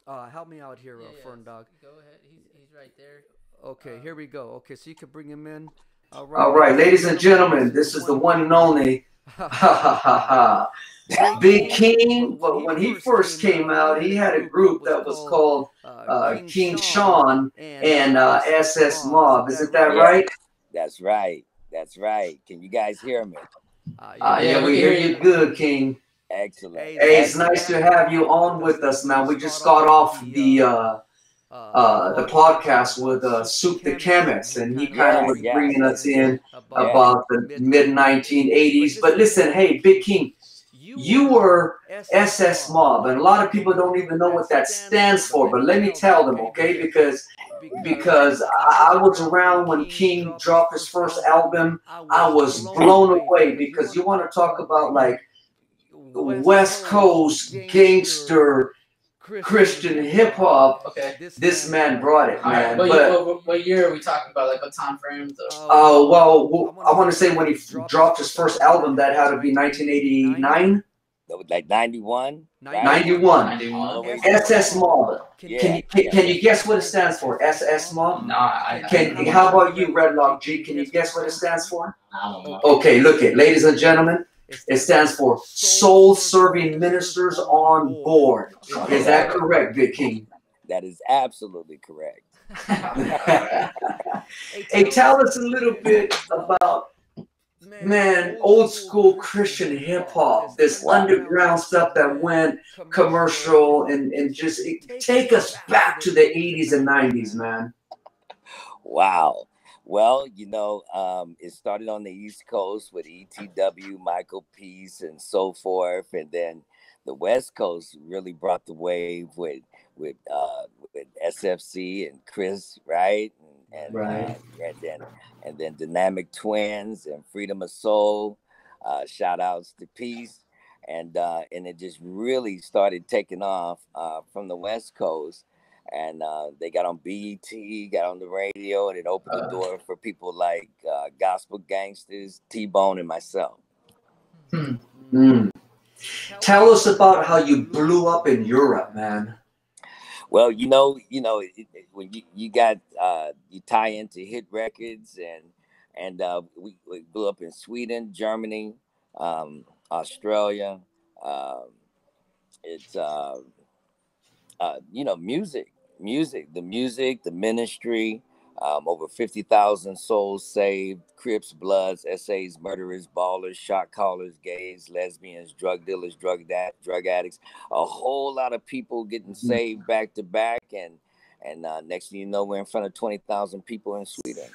Help me out here, Fern Dog. Go ahead. He's right there. Okay, here we go. Okay, so you can bring him in. All right, ladies and gentlemen, this is the one and only Big King. When he first came out, he had a group that was called King Sean and SS Mob. Isn't that right? That's right. That's right. Can you guys hear me? Yeah, we hear you good, King. Excellent. Hey, it's nice to have you on with us, man. We just got off the podcast with Soup the Chemist, and he kind of was bringing us in about the mid-1980s. But listen, hey, Big King, you were SS Mob, and a lot of people don't even know what that stands for. But let me tell them, okay? Because I was around when King dropped his first album. I was blown away, because you want to talk about like West Coast gangster Christian hip hop. Okay. This man brought it, man. What year are we talking about? Like what time frame? Well, I want to say when he dropped his first album, that had to be 1989. That was like 91. 91. SS Mob. Can you guess what it stands for? SS Mob? No, how about you, Redlock G? Can you guess what it stands for? I don't know. Okay, look it, ladies and gentlemen. It stands for Soul Serving Ministers on Board. Is that correct, Big King? That is absolutely correct. Hey, tell us a little bit about, man, old school Christian hip hop, this underground stuff that went commercial, and just take us back to the 80s and 90s, man. Wow. Well, you know, it started on the East Coast with ETW, Michael Peace, and so forth, and then the West Coast really brought the wave with SFC and Chris, right? And then Dynamic Twins and Freedom of Soul. Shout outs to Peace, and it just really started taking off from the West Coast. And they got on BET, got on the radio, and it opened the door for people like Gospel Gangsters, T-Bone, and myself. Tell us about how you blew up in Europe, man. Well, you know, when you got you tie into hit records, and we blew up in Sweden, Germany, Australia. It's you know, music, the ministry. Over 50,000 souls saved. Crips, Bloods, SAs, murderers, ballers, shot callers, gays, lesbians, drug dealers, drug addicts. A whole lot of people getting saved back to back, and next thing you know, we're in front of 20,000 people in Sweden.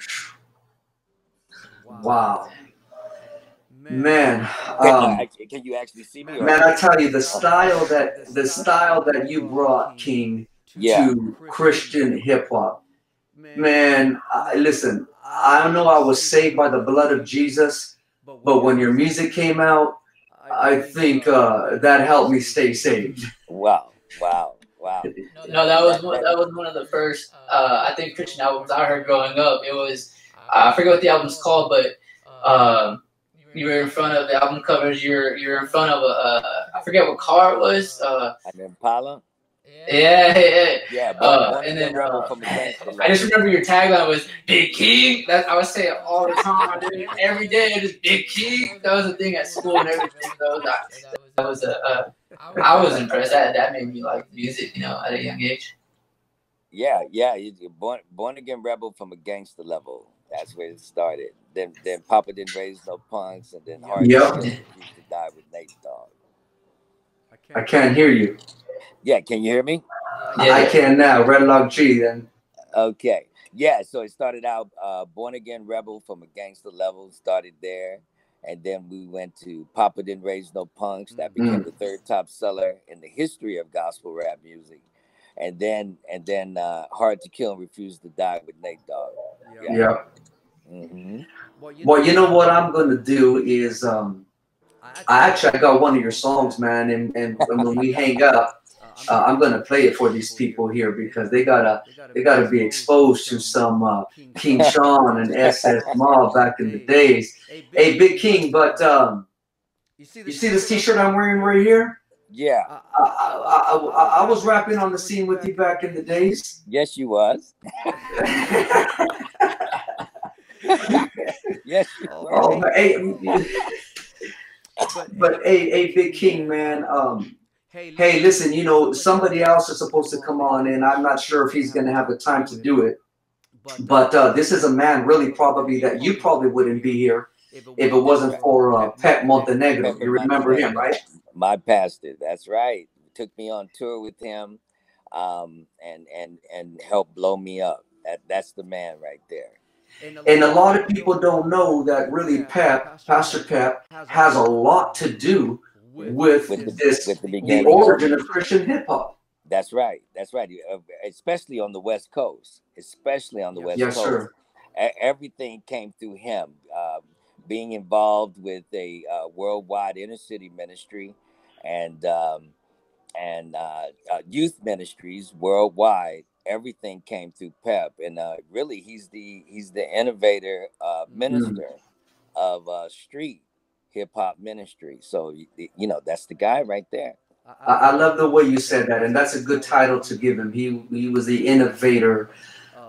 Wow. Man, can you actually see me? Man, I tell you, the style that you brought, King, to Christian hip hop. Man, listen, I know I was saved by the blood of Jesus, but when your music came out, I think that helped me stay saved. Wow. No, that was one of the first I think Christian albums I heard growing up. It was I forget what the album's called, but you were in front of the album covers. You're in front of I forget what car it was. An Impala. Yeah. And then I just remember your tagline was "Big King." I would say it all the time, dude. Every day, just "Big King." That was a thing at school and everything. I was impressed. That made me like music, you know, at a young age. Yeah. You're born again rebel from a gangster level. That's where it started. Then Papa didn't raise no punks, and then Hard to Die with Nate Dogg. I can't hear you. Yeah, can you hear me? Yeah. I can now. Red Log G then. Okay. Yeah, so it started out Born Again Rebel from a gangster level, started there. And then we went to Papa Didn't Raise No Punks. That became the third top seller in the history of gospel rap music. And then Hard to Kill and Refuse to Die with Nate Dogg. Yeah. Well, you know what I'm going to do is I got one of your songs, man, and when we hang up, I'm gonna play it for these people here because they gotta be exposed to some King Sean and SS Mob back in the days. Hey, Big King, but you see this T-shirt I'm wearing right here? Yeah. I was rapping on the scene with you back in the days. Yes, you was. Yes. Oh, but hey, Big King, man. Hey, listen, you know, somebody else is supposed to come on, and I'm not sure if he's going to have the time to do it. But this is a man really probably that you probably wouldn't be here if it wasn't for Pep Montenegro. You remember him, right? My pastor, that's right. Took me on tour with him and helped blow me up. That's the man right there. And a lot of people don't know that really Pastor Pep, has a lot to do with the origin of Christian hip hop. That's right. Especially on the West Coast. Yes, sir. Everything came through him. Being involved with a worldwide inner city ministry and youth ministries worldwide. Everything came through Pep, and really, he's the innovator, minister of street hip hop ministry. So you know, that's the guy right there. I love the way you said that, and that's a good title to give him. He was the innovator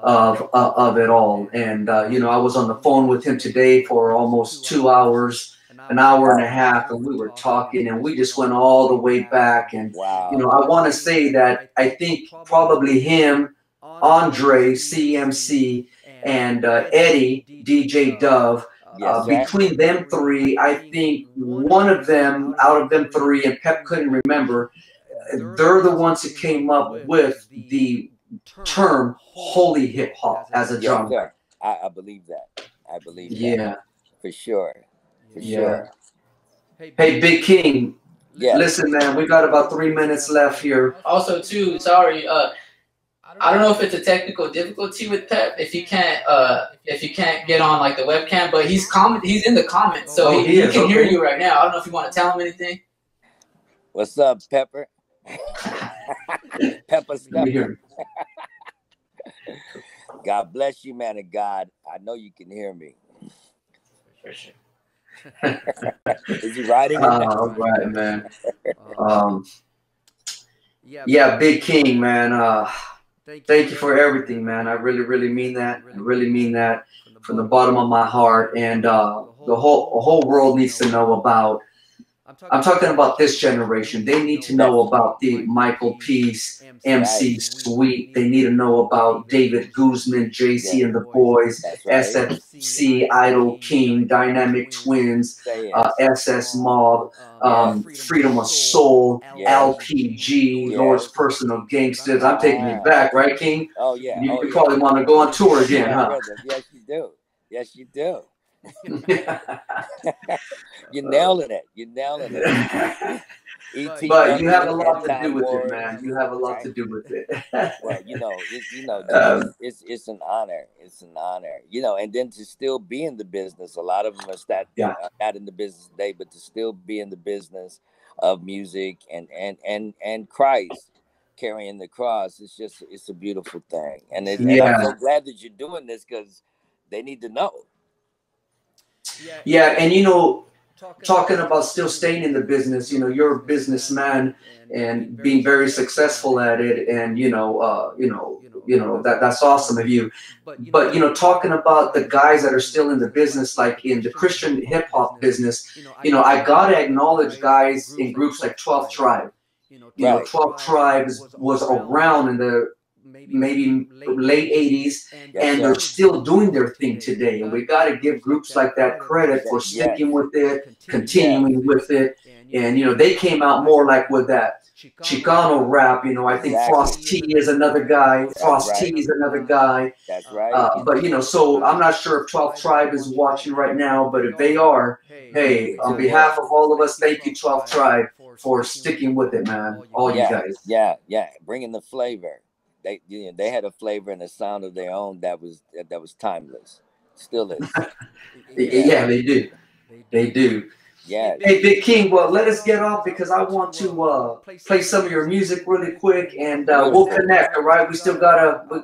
of it all, and you know, I was on the phone with him today for almost 2 hours, an hour and a half, and we were talking, and we just went all the way back. And you know, I want to say that I think probably him, Andre, CMC, and Eddie, DJ Dove. Between them three, I think one of them out of them three, and Pep couldn't remember, they're the ones who came up with the term holy hip hop as a genre. I believe that. I believe that. Yeah. For sure. For Yeah. sure. Hey, Big King. Yeah. Listen, man, we got about 3 minutes left here. Also, too, sorry, I don't know if it's a technical difficulty with Pep if he can't get on like the webcam, but he's in the comments, so he can hear you right now. I don't know if you want to tell him anything. What's up, Pepper? Pepper Stepper. God bless you, man of God. I know you can hear me. For sure. Is he riding? All right, man. Yeah, Big King, man. Thank you for everything, man. I really mean that. I really mean that from the bottom of my heart. And the whole world needs to know about. I'm talking about this generation. They need to know about the Michael Peace, MC Sweet. They need to know about David Guzman, JC and the Boys, SFC, Idol King, Dynamic Twins, SS Mob, Freedom of Soul, LPG, Lord's Personal Gangsters. I'm taking it back, right, King? Oh, yeah. You probably want to go on tour again, huh? Yes, you do. Yes, you do. You're nailing it. You're nailing it. But you have a lot to do with it, man. You have a lot to do with it. Well, it's an honor. It's an honor. And then to still be in the business. A lot of them are not in the business today, but to still be in the business of music and Christ carrying the cross. It's a beautiful thing. And I'm so glad that you're doing this because they need to know. Yeah, and talking about still staying in the business, you're a businessman and being very successful at it, and that's awesome of you. But talking about the guys that are still in the business, like in the Christian hip hop business, I gotta acknowledge guys in groups like 12 Tribe. 12 Tribe was around in the maybe late 80s, and they're still doing their thing today. And we got to give groups like that credit for sticking with it, continuing with it. And, they came out more like with that Chicano rap. I think Frost T is another guy. Frost T is another guy. That's right. But, so I'm not sure if 12 Tribe is watching right now, but if they are, hey, on behalf of all of us, thank you, 12 Tribe, for sticking with it, man. All you guys. Yeah. Bringing the flavor. They had a flavor and a sound of their own that was timeless. Still is. Yeah, they do. They do. Yeah. Hey, Big King, well, let us get off because I want to play some of your music really quick, and we'll connect, all right? We still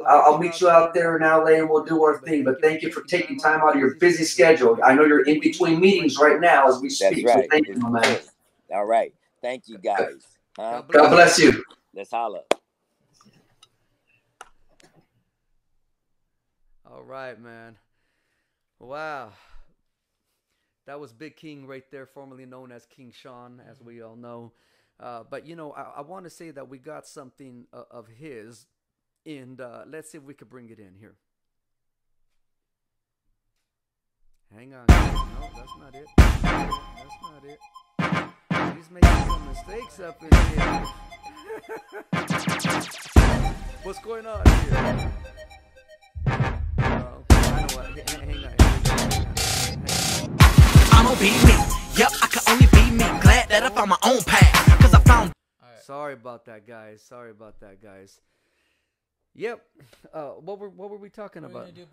I'll meet you out there in LA, and we'll do our thing. But thank you for taking time out of your busy schedule. I know you're in between meetings right now as we speak. That's right. So thank you, my man. All right. Thank you, guys. God bless you. Let's holla. All right, man. Wow. That was Big King right there, formerly known as King Sean, as we all know. But, I want to say that we got something of his, and let's see if we could bring it in here. Hang on. No, that's not it. That's not it. He's making some mistakes up in here. What's going on here? I'ma be me. Yep, I can only be me. Glad that I found my own path. Cause I found. Sorry about that, guys. Yep. What were we talking about? We're gonna do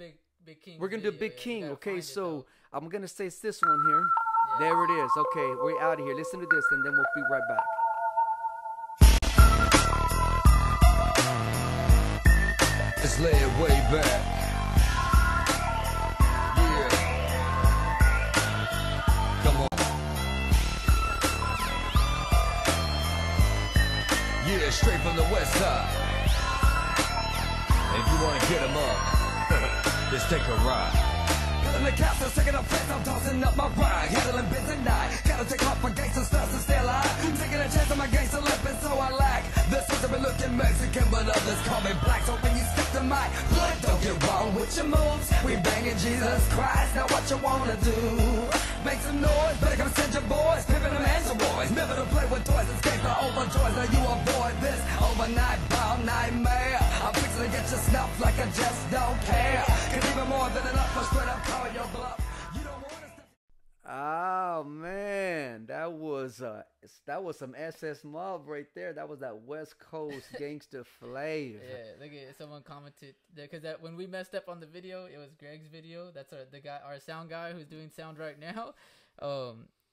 Big King. We're gonna do Big King. Okay, so I'm gonna say it's this one here. Yeah. There it is. Okay, we're out of here. Listen to this, and then we'll be right back. Let's lay it way back. Yeah, straight from the west side. If you wanna get them up, let's take a ride. in the castle, taking a place, I'm tossing up my ride. Handling biz and night. Gotta take off my gangster stuff to stay alive. Taking a chance on my gangster lip, and so I lack. The system been looking Mexican, but others call me black. So when you step to my blood, don't get wrong with your moves. We banging Jesus Christ, now what you wanna do? Make some noise, better come send your boys. Pimpin' them androids, never to play with toys. Escape the overjoys, now you avoid this overnight bound nightmare. I'm fixing to get you snuffed like I just don't care. Cause even more than enough for straight up call your bluff. You don't wanna step. Oh man, that was some SS Mob right there. That was that West Coast gangster flavor. Yeah, look at someone commented because that when we messed up on the video, it was Greg's video. That's our sound guy who's doing sound right now.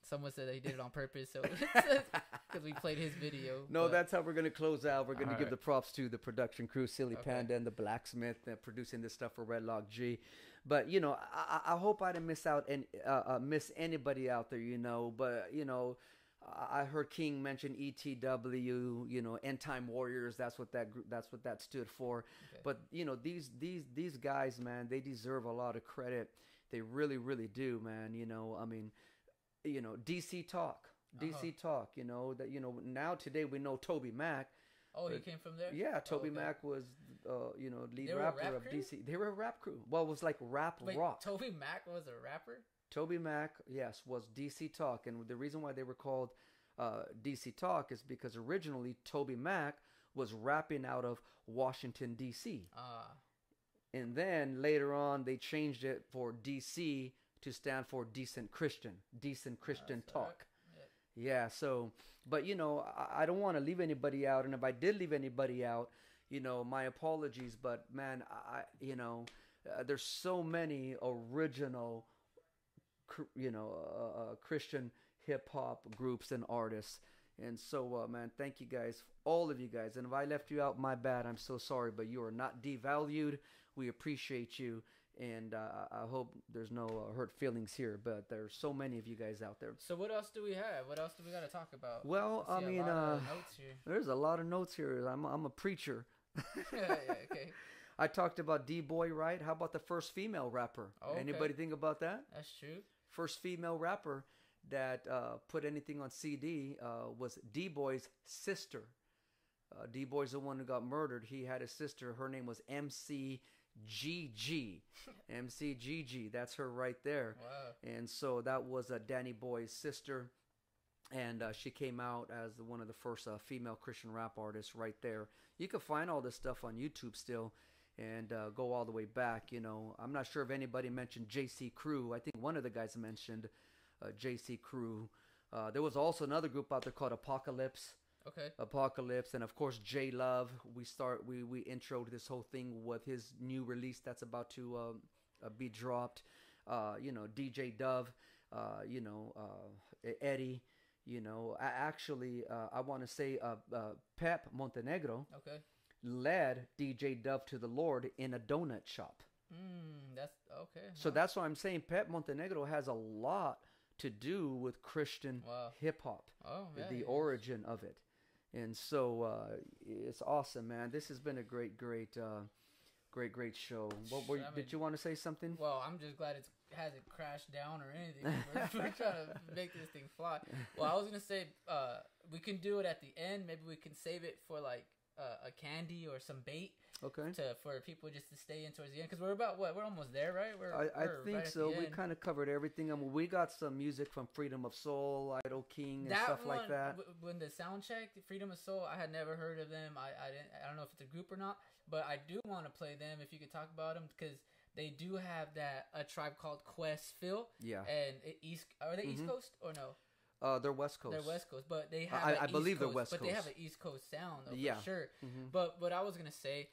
Someone said that he did it on purpose, so because we played his video. No, that's how we're gonna close out. We're gonna give right. the props to the production crew, Silly Panda and the Blacksmith, producing this stuff for Red Lock G. But you know, I hope I didn't miss out and miss anybody out there. You know, but you know, I heard King mention ETW. You know, End Time Warriors. That's what that stood for. Okay. But you know, these guys, man, they deserve a lot of credit. They really, really do, man. You know, I mean. You know, DC Talk, Talk. You know that. You know now today we know Toby Mac. Oh, he came from there. Yeah, Toby Mac was, you know, lead rapper of DC. They were a rap crew. Well, it was like rap rock. Toby Mac was a rapper. Toby Mac, yes, was DC Talk, and the reason why they were called DC Talk is because originally Toby Mac was rapping out of Washington D.C. And then later on they changed it for DC. To stand for decent Christian talk. Yeah. So, but you know, I don't want to leave anybody out, and if I did leave anybody out, you know, my apologies. But man, you know, there's so many original, you know, Christian hip hop groups and artists, and so man, thank you guys, all of you guys. And if I left you out, my bad. I'm so sorry, but you are not devalued. We appreciate you. And I hope there's no hurt feelings here, but there's so many of you guys out there. So what else do we have? What else do we got to talk about? Well, I mean, notes here. There's a lot of notes here. I'm a preacher. Yeah, okay. I talked about D-Boy, right? How about the first female rapper? Okay. Anybody think about that? That's true. First female rapper that put anything on CD was D-Boy's sister. D-Boy's the one who got murdered. He had a sister. Her name was MC GG, that's her right there. Wow. And so that was Danny Boy's sister, and she came out as one of the first female Christian rap artists right there. You can find all this stuff on YouTube still, and go all the way back. You know, I'm not sure if anybody mentioned JC Crew. I think one of the guys mentioned JC Crew. There was also another group out there called Apocalypse. Okay. Apocalypse, and of course J Love. We introed this whole thing with his new release that's about to be dropped. You know, DJ Dove. You know, Eddie. You know, I want to say Pep Montenegro. Okay. Led DJ Dove to the Lord in a donut shop. That's okay. So that's why I'm saying Pep Montenegro has a lot to do with Christian hip hop. Oh, yeah, the origin of it. And so it's awesome, man. This has been a great show. Did you want to say something? Well, I'm just glad it hasn't crashed down or anything. We're trying to make this thing fly. Well, I was gonna say we can do it at the end. Maybe we can save it for like a candy or some bait. Okay. For people just to stay in towards the end, because we're about we're almost there, right? I think right so. We kind of covered everything. I mean, we got some music from Freedom of Soul, Idol King, and stuff like that. When the sound check, Freedom of Soul, I had never heard of them. I don't know if it's a group or not, but I do want to play them. If you could talk about them, because they do have a Tribe Called Quest feel. Yeah. And are they East Coast or no? They're West Coast. They're West Coast, but they have. I believe they're West Coast, but they have an East Coast sound, though, yeah, for sure. Mm-hmm. But what I was gonna say,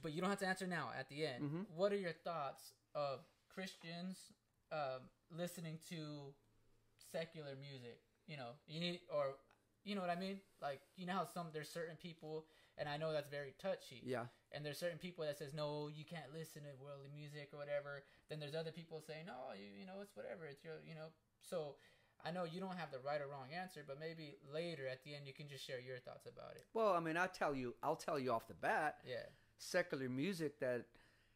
but you don't have to answer now. At the end, what are your thoughts of Christians listening to secular music? You know, you know what I mean? Like, you know how there's certain people, and I know that's very touchy. Yeah. And there's certain people that says, no, you can't listen to worldly music or whatever. Then there's other people saying, no, you know, it's whatever. It's your, you know. So I know you don't have the right or wrong answer, but maybe later at the end you can just share your thoughts about it. Well, I mean, I'll tell you off the bat. Yeah. Secular music that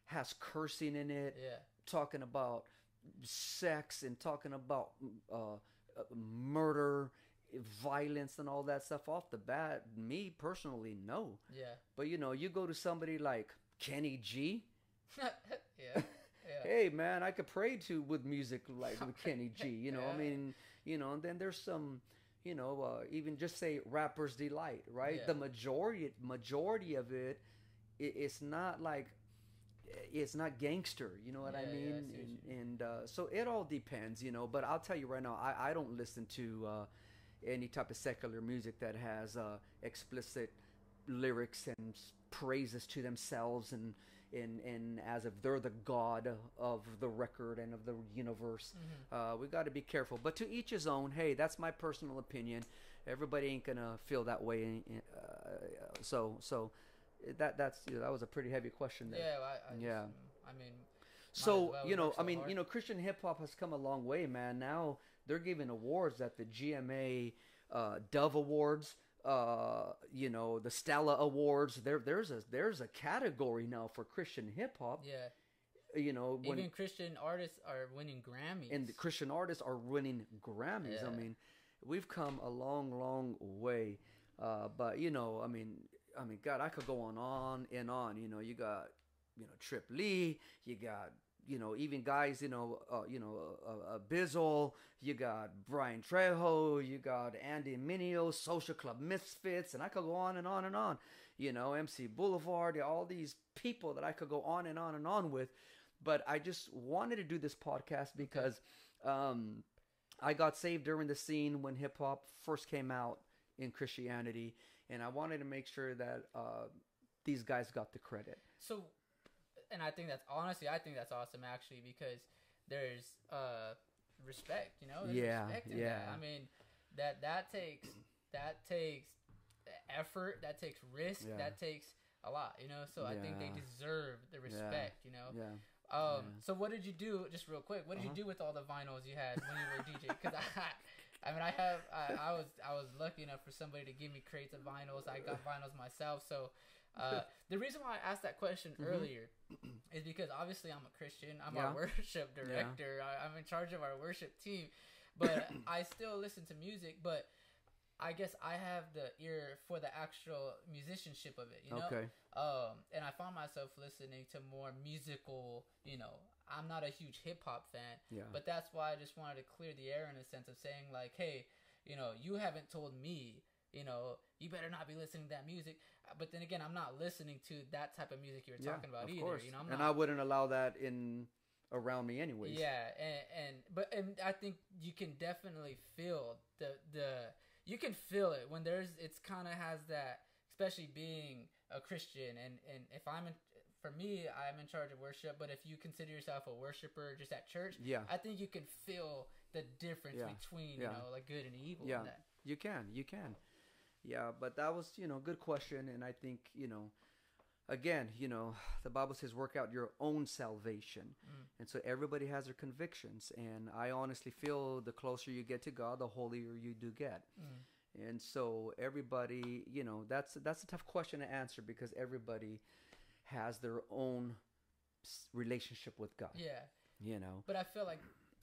has cursing in it, Yeah. talking about sex and talking about murder, violence, and all that stuff off the bat, me personally, no. Yeah. But you go to somebody like Kenny G. Yeah. Yeah. Hey man, I could pray to with music like with Kenny G. Yeah. I mean, and then there's some, even just say Rapper's Delight, right? Yeah. The majority of it, it's not like, it's not gangster. You know what I Yeah, mean? yeah, I see what you And so it all depends, But I'll tell you right now, I don't listen to any type of secular music that has explicit lyrics and praises to themselves and as if they're the god of the record and of the universe. We got to be careful, but to each his own. Hey, that's my personal opinion. Everybody ain't gonna feel that way. So that was a pretty heavy question there. Yeah. I mean. So well Christian hip hop has come a long way, man. Now they're giving awards at the GMA Dove Awards. The Stella Awards. There's a category now for Christian hip hop. Yeah. Even Christian artists are winning Grammys. And the Christian artists are winning Grammys. Yeah. I mean, we've come a long, long way. But God, I could go on and on. You got, Trip Lee. You got, even guys, Bizzle, you got Brian Trejo, you got Andy Mineo, Social Club Misfits, and I could go on and on and on. MC Boulevard, all these people that I could go on and on and on with. But I just wanted to do this podcast because I got saved during the scene when hip hop first came out in Christianity, and I wanted to make sure that these guys got the credit. So. And I think that's awesome actually, because there's respect, There's respect in that. I mean, that takes effort, that takes risk, that takes a lot, So I think they deserve the respect, So what did you do? Just real quick, what did you do with all the vinyls you had when you were a DJ? Because I was lucky enough for somebody to give me crates of vinyls. I got vinyls myself, so. The reason why I asked that question earlier is because obviously I'm a Christian. I'm our worship director. I'm in charge of our worship team, but I still listen to music. But I guess I have the ear for the actual musicianship of it, Okay. And I found myself listening to more musical. I'm not a huge hip hop fan. Yeah. But that's why I just wanted to clear the air in a sense of saying like, hey, you haven't told me. You better not be listening to that music. But then again, I'm not listening to that type of music you were talking about either. Course. I'm and not, I wouldn't allow that around me anyways. Yeah, and I think you can definitely feel you can feel it when it's kind of has that, especially being a Christian and if for me, I'm in charge of worship, but if you consider yourself a worshiper just at church, I think you can feel the difference between, like good and evil. Yeah, in that. You can. Yeah, but that was, good question. And I think, again, the Bible says work out your own salvation. And so everybody has their convictions. And I honestly feel the closer you get to God, the holier you do get. And so everybody, that's a tough question to answer because everybody has their own relationship with God. Yeah. But I feel like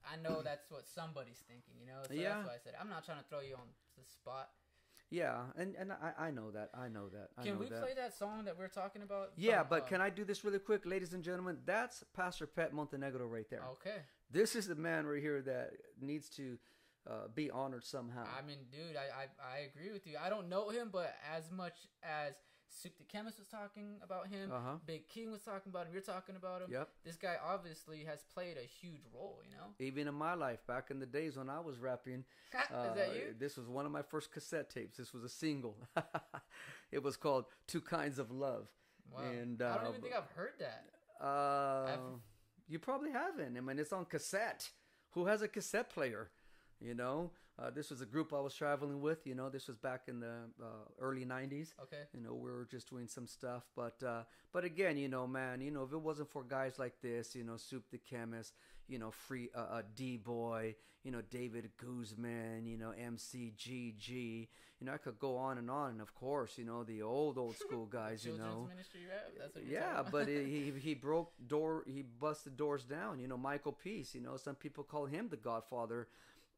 I know that's what somebody's thinking, So that's why I said I'm not trying to throw you on the spot. Yeah, and I know that. Can we play that song that we're talking about? Yeah, but can I do this really quick, ladies and gentlemen? That's Pastor Pat Montenegro right there. Okay. This is the man right here that needs to be honored somehow. I mean, dude, I agree with you. I don't know him, but as much as Soup the Chemist was talking about him, Big King was talking about him, you're talking about him. Yep. This guy obviously has played a huge role, Even in my life, back in the days when I was rapping. Is that you? This was one of my first cassette tapes. This was a single. It was called Two Kinds of Love. Wow. And, I don't even think I've heard that. You probably haven't. I mean, it's on cassette. Who has a cassette player? You know, this was a group I was traveling with. You know, this was back in the early '90s. Okay. You know, we were just doing some stuff, but again, you know, man, you know, if it wasn't for guys like this, you know, Soup the Chemist, you know, D-Boy, you know, David Guzman, you know, MCGG, you know, I could go on, and of course, you know, the old school guys, you know. Ministry rap? That's what you're talking but he busted doors down. You know, Michael Peace, you know, some people call him the Godfather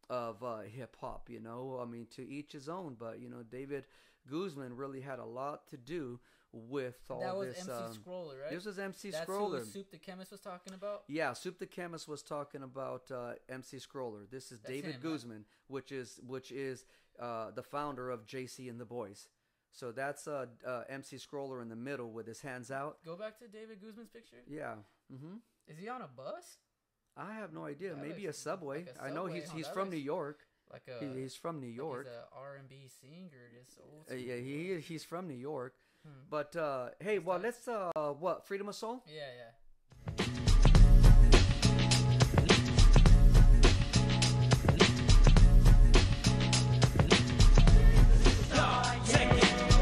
of hip hop. You know, I mean, to each his own, but you know, David Guzman really had a lot to do with all this. That was MC Scroller, right? This was MC That's Scroller. Who Soup the Chemist was talking about? Yeah, Soup the Chemist was talking about MC Scroller. This is David Guzman, right? which is the founder of JC and the Boys. So that's MC Scroller in the middle with his hands out. Go back to David Guzman's picture. Yeah. Mm-hmm. Is he on a bus? I have no idea. That Maybe looks a subway. like a I know subway. he's from New York. Like he's from New York. He's a R&B singer, just old school. Yeah, he's from New York. But hey, well, let's what, Freedom of Soul? Yeah.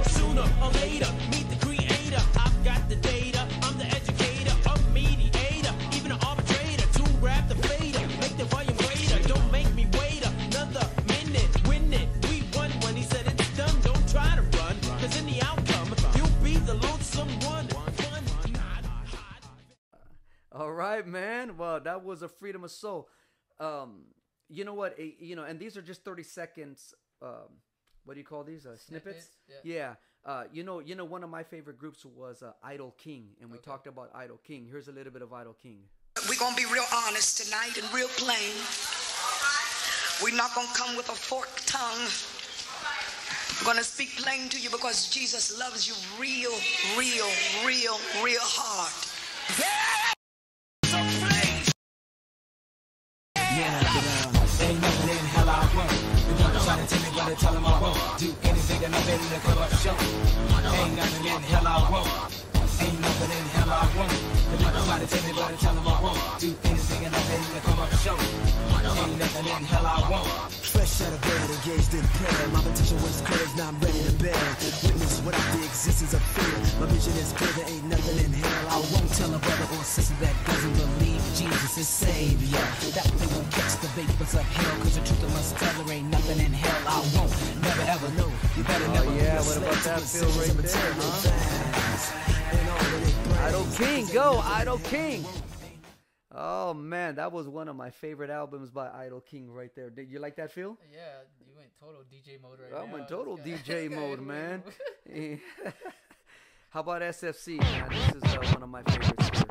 Sooner or later, meet the creator. I've got the data. I'm the educator, a mediator, even an arbitrator. To grab the fader, make the volume greater. Don't make me wait another minute. Win it, we won when he said it's done. Don't try to run, cause in the outcome, you'll be the lonesome one. All right, man. Well, that was a Freedom of Soul. You know what? You know, and these are just 30 seconds. What do you call these? Snippets? Yeah. You know, one of my favorite groups was Idol King, and we talked about Idol King. Here's a little bit of Idol King. We're going to be real honest tonight and real plain. We're not going to come with a forked tongue. We're going to speak plain to you because Jesus loves you real hard. Ain't nothing in hell I won't. You wanna try to tell me, but tell him I won't. Do anything and I'm ready to come up show. Ain't nothing in hell I won't. Ain't nothing in hell I won't. You wanna try to tell me, but tell him I won't. Do anything and I'm ready to come up show. Ain't nothing in hell I won't. Fresh out of bed, engaged in prayer. My potential was courage, now I'm ready to bear. Witness without the existence of fear. My vision is clear, there ain't nothing in hell. I won't tell a brother or sister that doesn't believe Jesus is Savior that they won't catch the vapors of hell. Cause the truth I must tell, there ain't nothing in hell I won't never ever know. You better never be a what about that slave feel right there, huh? Idol King, go Idol King. Oh man, that was one of my favorite albums by Idol King right there. Did you like that, Phil? Yeah, you went total DJ mode right now. I'm in total DJ mode, man. How about SFC, man? This is one of my favorites here.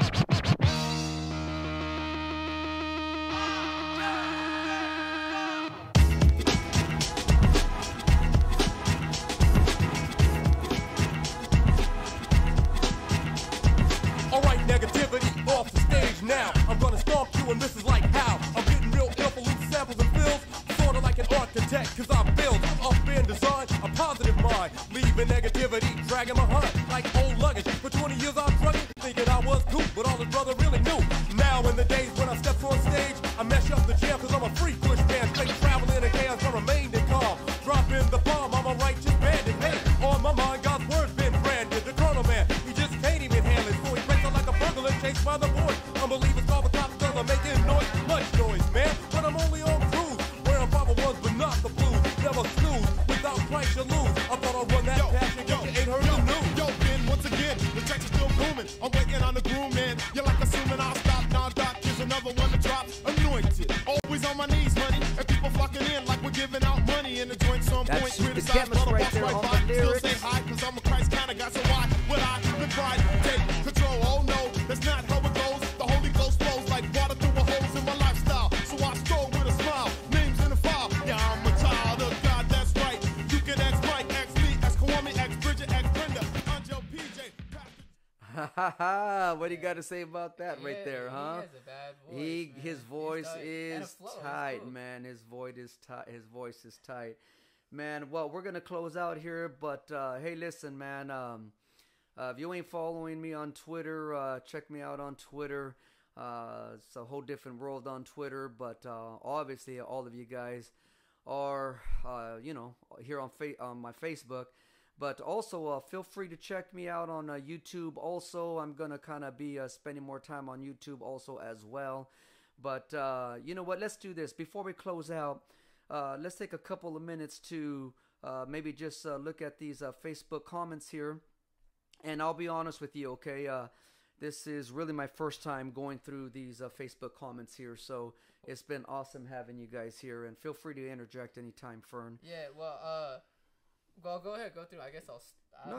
Alright, negativity off the stage now. I'm gonna stomp you and this is like how I'm getting real careful with samples and fills. Sorta like an architect, cause I build up and design a positive mind. Leaving negativity, dragging behind like old luggage. For 20 years I struggled, thinking I was cool, but all his brother really knew. Now in the days when I step on stage, I mesh up the jam cause I'm a free push man. Straight traveling in chaos, I remain calm. Drop in the palm, I'm a righteous bandit. Hey, on my mind, God's word's been branded. The Colonel man, he just can't even handle it. So he breaks out like a burglar, chased by the boys. Unbelievers call the cops cause I'm making noise. Much noise, man, but I'm only on cruise. Wearing proper ones, but not the blues. Never snooze, without Christ you lose. I thought I'd run that past you, you ain't heard the news. Yo, Ben, once again, the tracks are still booming. I'm waiting on the groove, man. You're like assuming I'll stop, non-doc. Here's another one to drop. Anointed, always on my knees, honey. And people flocking in like we're giving out money in the joint. Some point, criticize, but I'm right there on the lyrics. Still say hi, cause I'm a Christ kind of guy, so why would I the pride take control? Oh no, that's not how it goes. The Holy Ghost flows like water through a hose in my lifestyle. So I stroll with a smile, names in the file. Yeah, I'm a child of God, that's right. You can ask Mike, ask Lee, ask Kwame, ask Bridget, ask Brenda, Angel, PJ. Ha ha ha! What do you got to say about that right there, huh? He has a bad voice, his voice is flow, tight, man. His voice is tight. His voice is tight, man. Well, we're gonna close out here, but hey, listen, man. If you ain't following me on Twitter, check me out on Twitter. It's a whole different world on Twitter, but obviously all of you guys are, here on my Facebook. But also feel free to check me out on YouTube. Also, I'm going to kind of be spending more time on YouTube also as well. But you know what? Let's do this. Before we close out, let's take a couple of minutes to maybe just look at these Facebook comments here. And I'll be honest with you, okay? This is really my first time going through these Facebook comments here. So it's been awesome having you guys here. And feel free to interject anytime, Fern. Yeah, well, go ahead, go through. I guess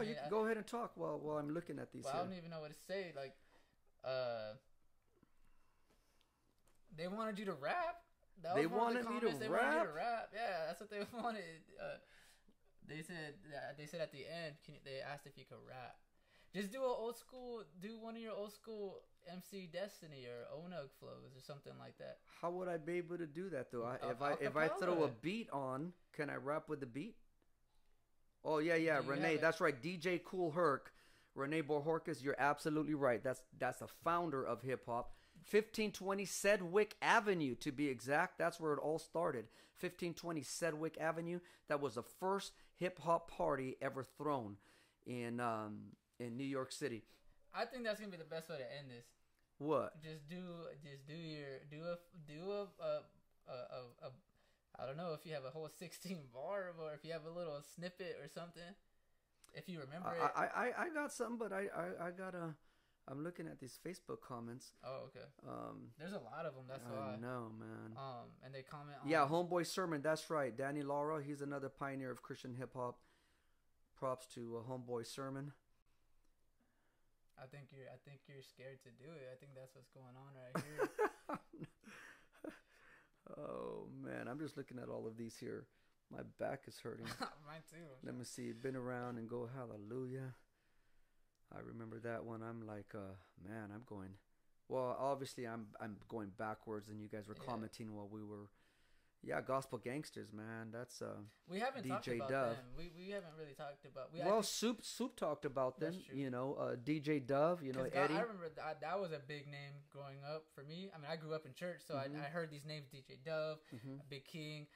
you can go ahead and talk while I'm looking at these. Well, here. I don't even know what to say. Like, they wanted you to rap. They wanted me to rap. Yeah, that's what they wanted. They said at the end, they asked if you could rap. Just do one of your old school MC Destiny or Onug flows or something like that. How would I be able to do that though? If I throw a beat on, can I rap with the beat? Oh yeah, Renee, that's right. DJ Cool Herc, Renee Bohorquez, you're absolutely right. That's the founder of hip hop. 1520 Sedgwick Avenue, to be exact. That's where it all started. 1520 Sedgwick Avenue. That was the first hip hop party ever thrown in New York City. I think that's gonna be the best way to end this. What? Just do a I don't know if you have a whole 16 bar or if you have a little snippet or something. If you remember it. I got something, but I'm looking at these Facebook comments. Oh, okay. There's a lot of them. That's why. I know, man. And they comment on. Yeah, Homeboy Sermon. That's right. Danny Laura. He's another pioneer of Christian hip hop. Props to Homeboy Sermon. I think you're scared to do it. I think that's what's going on right here. Oh man, I'm just looking at all of these here. My back is hurting. Mine too. Let me see. Been around and go hallelujah. I remember that one. I'm like, man, I'm going. Well, obviously, I'm going backwards, and you guys were commenting while we were. Yeah, Gospel Gangsters, man. That's we haven't DJ talked about Dove. them. We haven't really talked about. Soup talked about them. You know, DJ Dove. You know, Eddie. I remember that was a big name growing up for me. I mean, I grew up in church, so I heard these names: DJ Dove, Big King,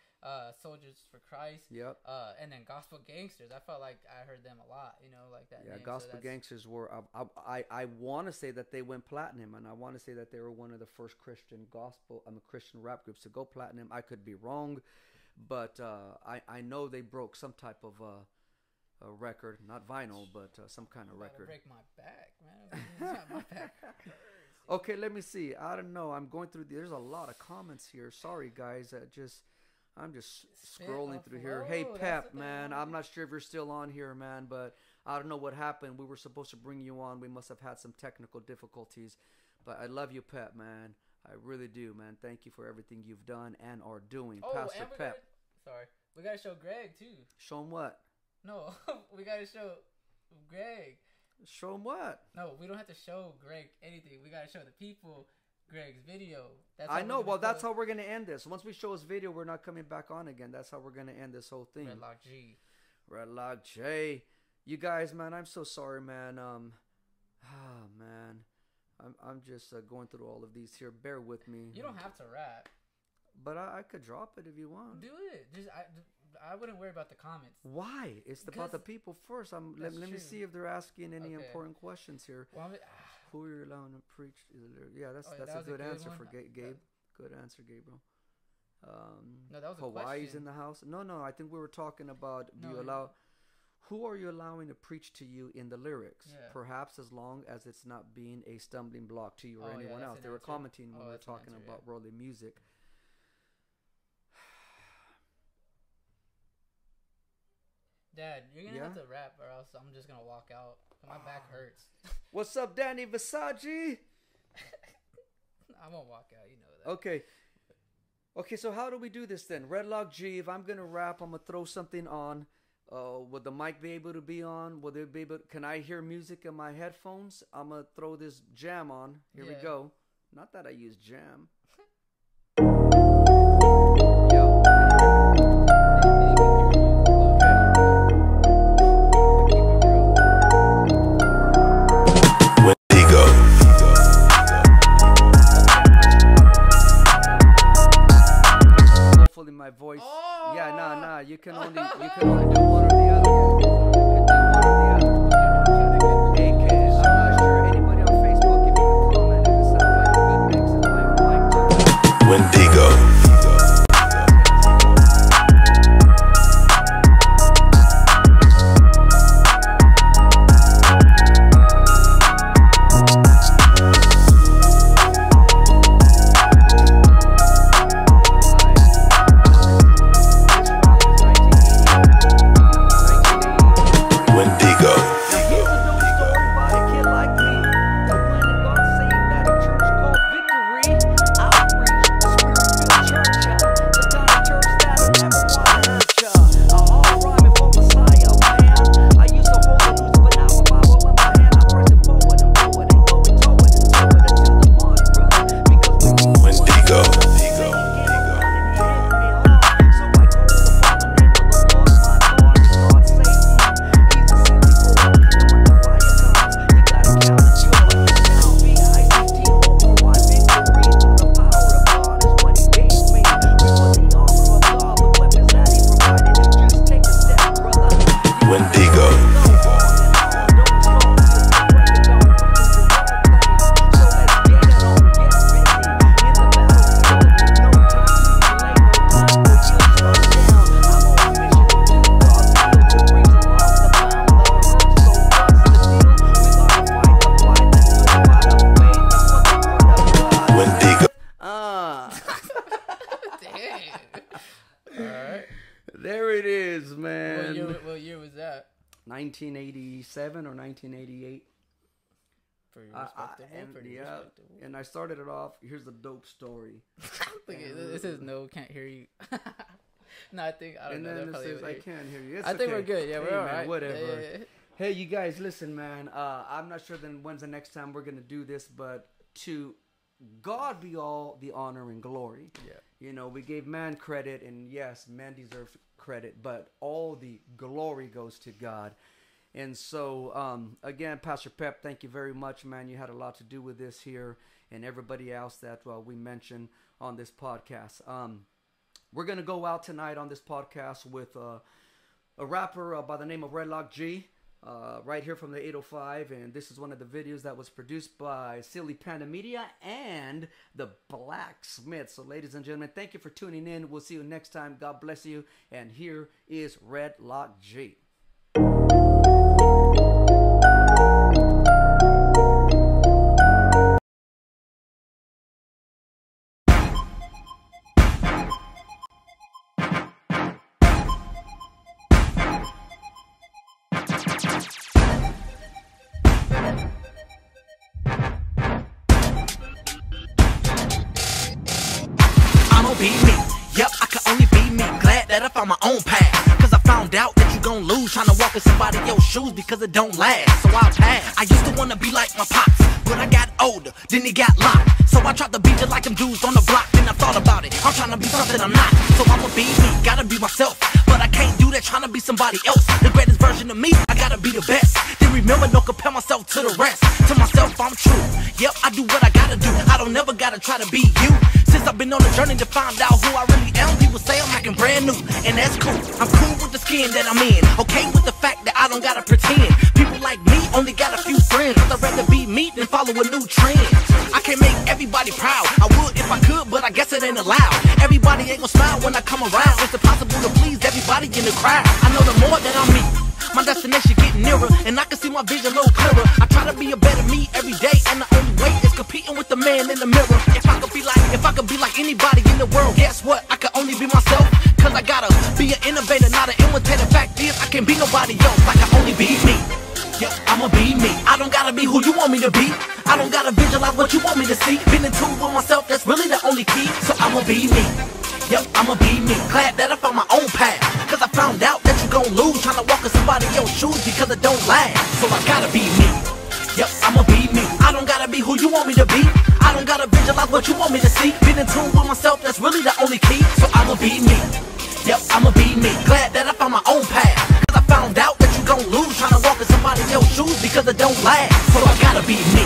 Soldiers for Christ. Yep. And then Gospel Gangsters. I felt like I heard them a lot. You know, like that. Yeah, name. Gospel Gangsters were. I want to say that they went platinum, and I want to say that they were one of the first Christian rap groups to go platinum. I could be wrong, but I know they broke some type of a record, not vinyl, but some kind of record. Break my back, man. My back hurts. Okay, let me see. I don't know. I'm going through. There's a lot of comments here. Sorry, guys. I'm just scrolling through here. Hey, Pep, man. I'm not sure if you're still on here, man, but I don't know what happened. We were supposed to bring you on. We must have had some technical difficulties, but I love you, Pep, man. I really do, man. Thank you for everything you've done and are doing. Pastor Pep. We got to show Greg, too. Show him what? No, we got to show Greg. Show him what? No, we don't have to show Greg anything. We got to show the people Greg's video. I know. Well, that's how we're going to end this. Once we show his video, we're not coming back on again. That's how we're going to end this whole thing. Redlock G. Redlock J. You guys, man, I'm so sorry, man. Man. I'm just going through all of these here. Bear with me. You don't have to rap. But I could drop it if you want. Do it. I wouldn't worry about the comments. Why? It's about the people first. Let me see if they're asking any important questions here. Well, who are you allowing to preach? Yeah, that's a good answer for Gabe. Good answer, Gabriel. No, that was Hawaii's a question. in the house. No. I think we were talking about who are you allowing to preach to you in the lyrics? Yeah. Perhaps as long as it's not being a stumbling block to you or anyone else. They were commenting when we were talking about worldly music. Dad, you're going to have to rap or else I'm just going to walk out. My back hurts. What's up, Danny Versace? I won't walk out. You know that. Okay, so how do we do this then? Redlock G, if I'm going to rap, I'm going to throw something on. Would the mic be able to be on? Will there be able? Can I hear music in my headphones? I'm going to throw this jam on. Here we go. Not that I use jam. you can only do one or the other. You can do one or the other. Hey, kids, I'm not sure anybody on Facebook, if you can comment if it sounds like a good mix, and I would like to. Wendigo. There it is, man. What year was that? 1987 or 1988. Pretty respectable. And I started it off. Here's a dope story. This is no, can't hear you. No, I don't know. And then it says I can't hear you. I think we're good. Yeah, we're all right. Whatever. Yeah. Hey, you guys, listen, man. I'm not sure then when's the next time we're gonna do this, but to God be all the honor and glory. Yeah. You know, we gave man credit, and yes, man deserves credit, but all the glory goes to God. And so, again, Pastor Pep, thank you very much, man. You had a lot to do with this here, and everybody else that we mentioned on this podcast. We're going to go out tonight on this podcast with a rapper by the name of Redlock G, right here from the 805. And this is one of the videos that was produced by Silly Panda Media and the Blacksmith. So, ladies and gentlemen, thank you for tuning in. We'll see you next time. God bless you. And here is Redlock G. Be me. Yep, I can only be me. Glad that I found my own path. Cause I found out that you gon' lose trying to walk in somebody else's shoes because it don't last. So I'll pass. I used to wanna be like my pops, but I got older, then he got locked. So I tried to be just like them dudes on the block. Then I thought about it, I'm trying to be something I'm not. So I'ma be me, gotta be myself. But I can't do that trying to be somebody else. The greatest version of me, I gotta be the best. Then remember, don't compare myself to the rest. To myself, I'm true. Yep, I do what I gotta do. I don't never gotta try to be you. Since I've been on a journey to find out who I really am, people say I'm acting brand new, and that's cool. I'm cool with the skin that I'm in, okay with the fact that I don't gotta pretend. People like me only got a few friends, cause I'd rather be me than follow a new trend. I can't make everybody proud. I would if I could, but I guess it ain't allowed. Everybody ain't gonna smile when I come around. It's impossible to please everybody in the crowd. I know the more that I'm me, my destination getting nearer, and I can see my vision a little clearer. I try to be a better me every day, and the only way is competing with the man in the mirror. If I could be like anybody in the world, guess what? I could only be myself, cause I gotta be an innovator, not an imitator. Fact is, I can't be nobody else, like I only be me. Yep, I'ma be me. I don't gotta be who you want me to be. I don't gotta visualize what you want me to see. Been in tune with myself, that's really the only key. So I'ma be me. Yep, I'ma be me. Glad that I found my own path, cause I found out that you gon' lose trying to walk in somebody else's shoes because it don't last. So I gotta be me. Yep, I'ma be me. I don't gotta be who you want me to be. I don't gotta visualize what you want me to see. Been in tune with myself, that's really the only key. So I'ma be me. Yep, I'ma be me. Glad that I found my own path, cause I found out that you gon' lose trying to walk in somebody else's shoes because it don't last. So I gotta be me.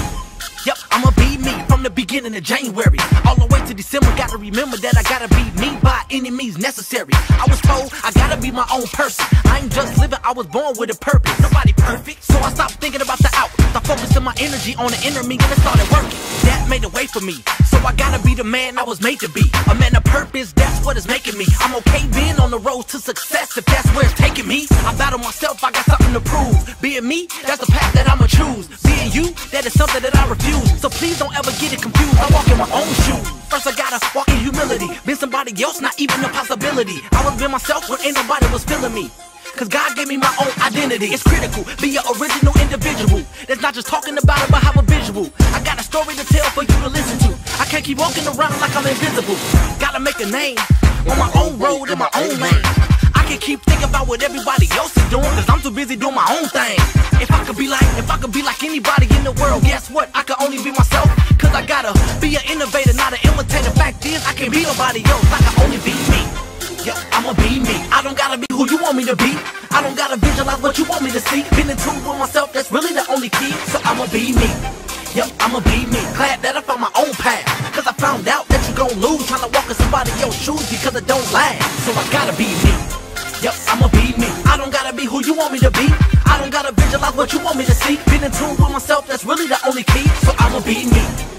Yep, I'ma be me from the beginning of January all the way to December. Gotta remember that I gotta be me by any any means necessary. I was told I gotta be my own person. I ain't just living, I was born with a purpose. Nobody perfect, so I stopped thinking about the output. I focused my energy on the inner me and it started working. That made a way for me, so I gotta be the man I was made to be. A man of purpose, that's what is making me. I'm okay being on the road to success if that's where it's taking me. I battle myself, I got something to prove. Being me, that's the path that I'ma choose. Being you, that is something that I refuse. So please don't ever get it confused. I walk in my own shoes. First I gotta walk in humility. Being somebody else, not even a possibility. I was being myself when ain't nobody was feeling me. Cause God gave me my own identity. It's critical, be an original individual. That's not just talking about it, but have a visual. I got a story to tell for you to listen to. I can't keep walking around like I'm invisible. Gotta make a name on my own road in my own lane. I can't keep thinking about what everybody else is doing, cause I'm too busy doing my own thing. If I could be like anybody in the world, guess what? I could only be myself. Cause I gotta be an innovator, not an imitator. Fact is, I can't be nobody else. I can only be me. Yeah, I'ma be me. I don't gotta be who you want me to be. I don't gotta visualize what you want me to see. Been in tune with myself, that's really the only key. So I'ma be me. Yep, I'ma be me. Glad that I found my own path. Cause I found out that you gon' lose trying to walk in somebody else's shoes because it don't last. So I gotta be me. Yep, I'ma be me. I don't gotta be who you want me to be. I don't gotta visualize what you want me to see. Been in tune with myself, that's really the only key. So I'ma be me.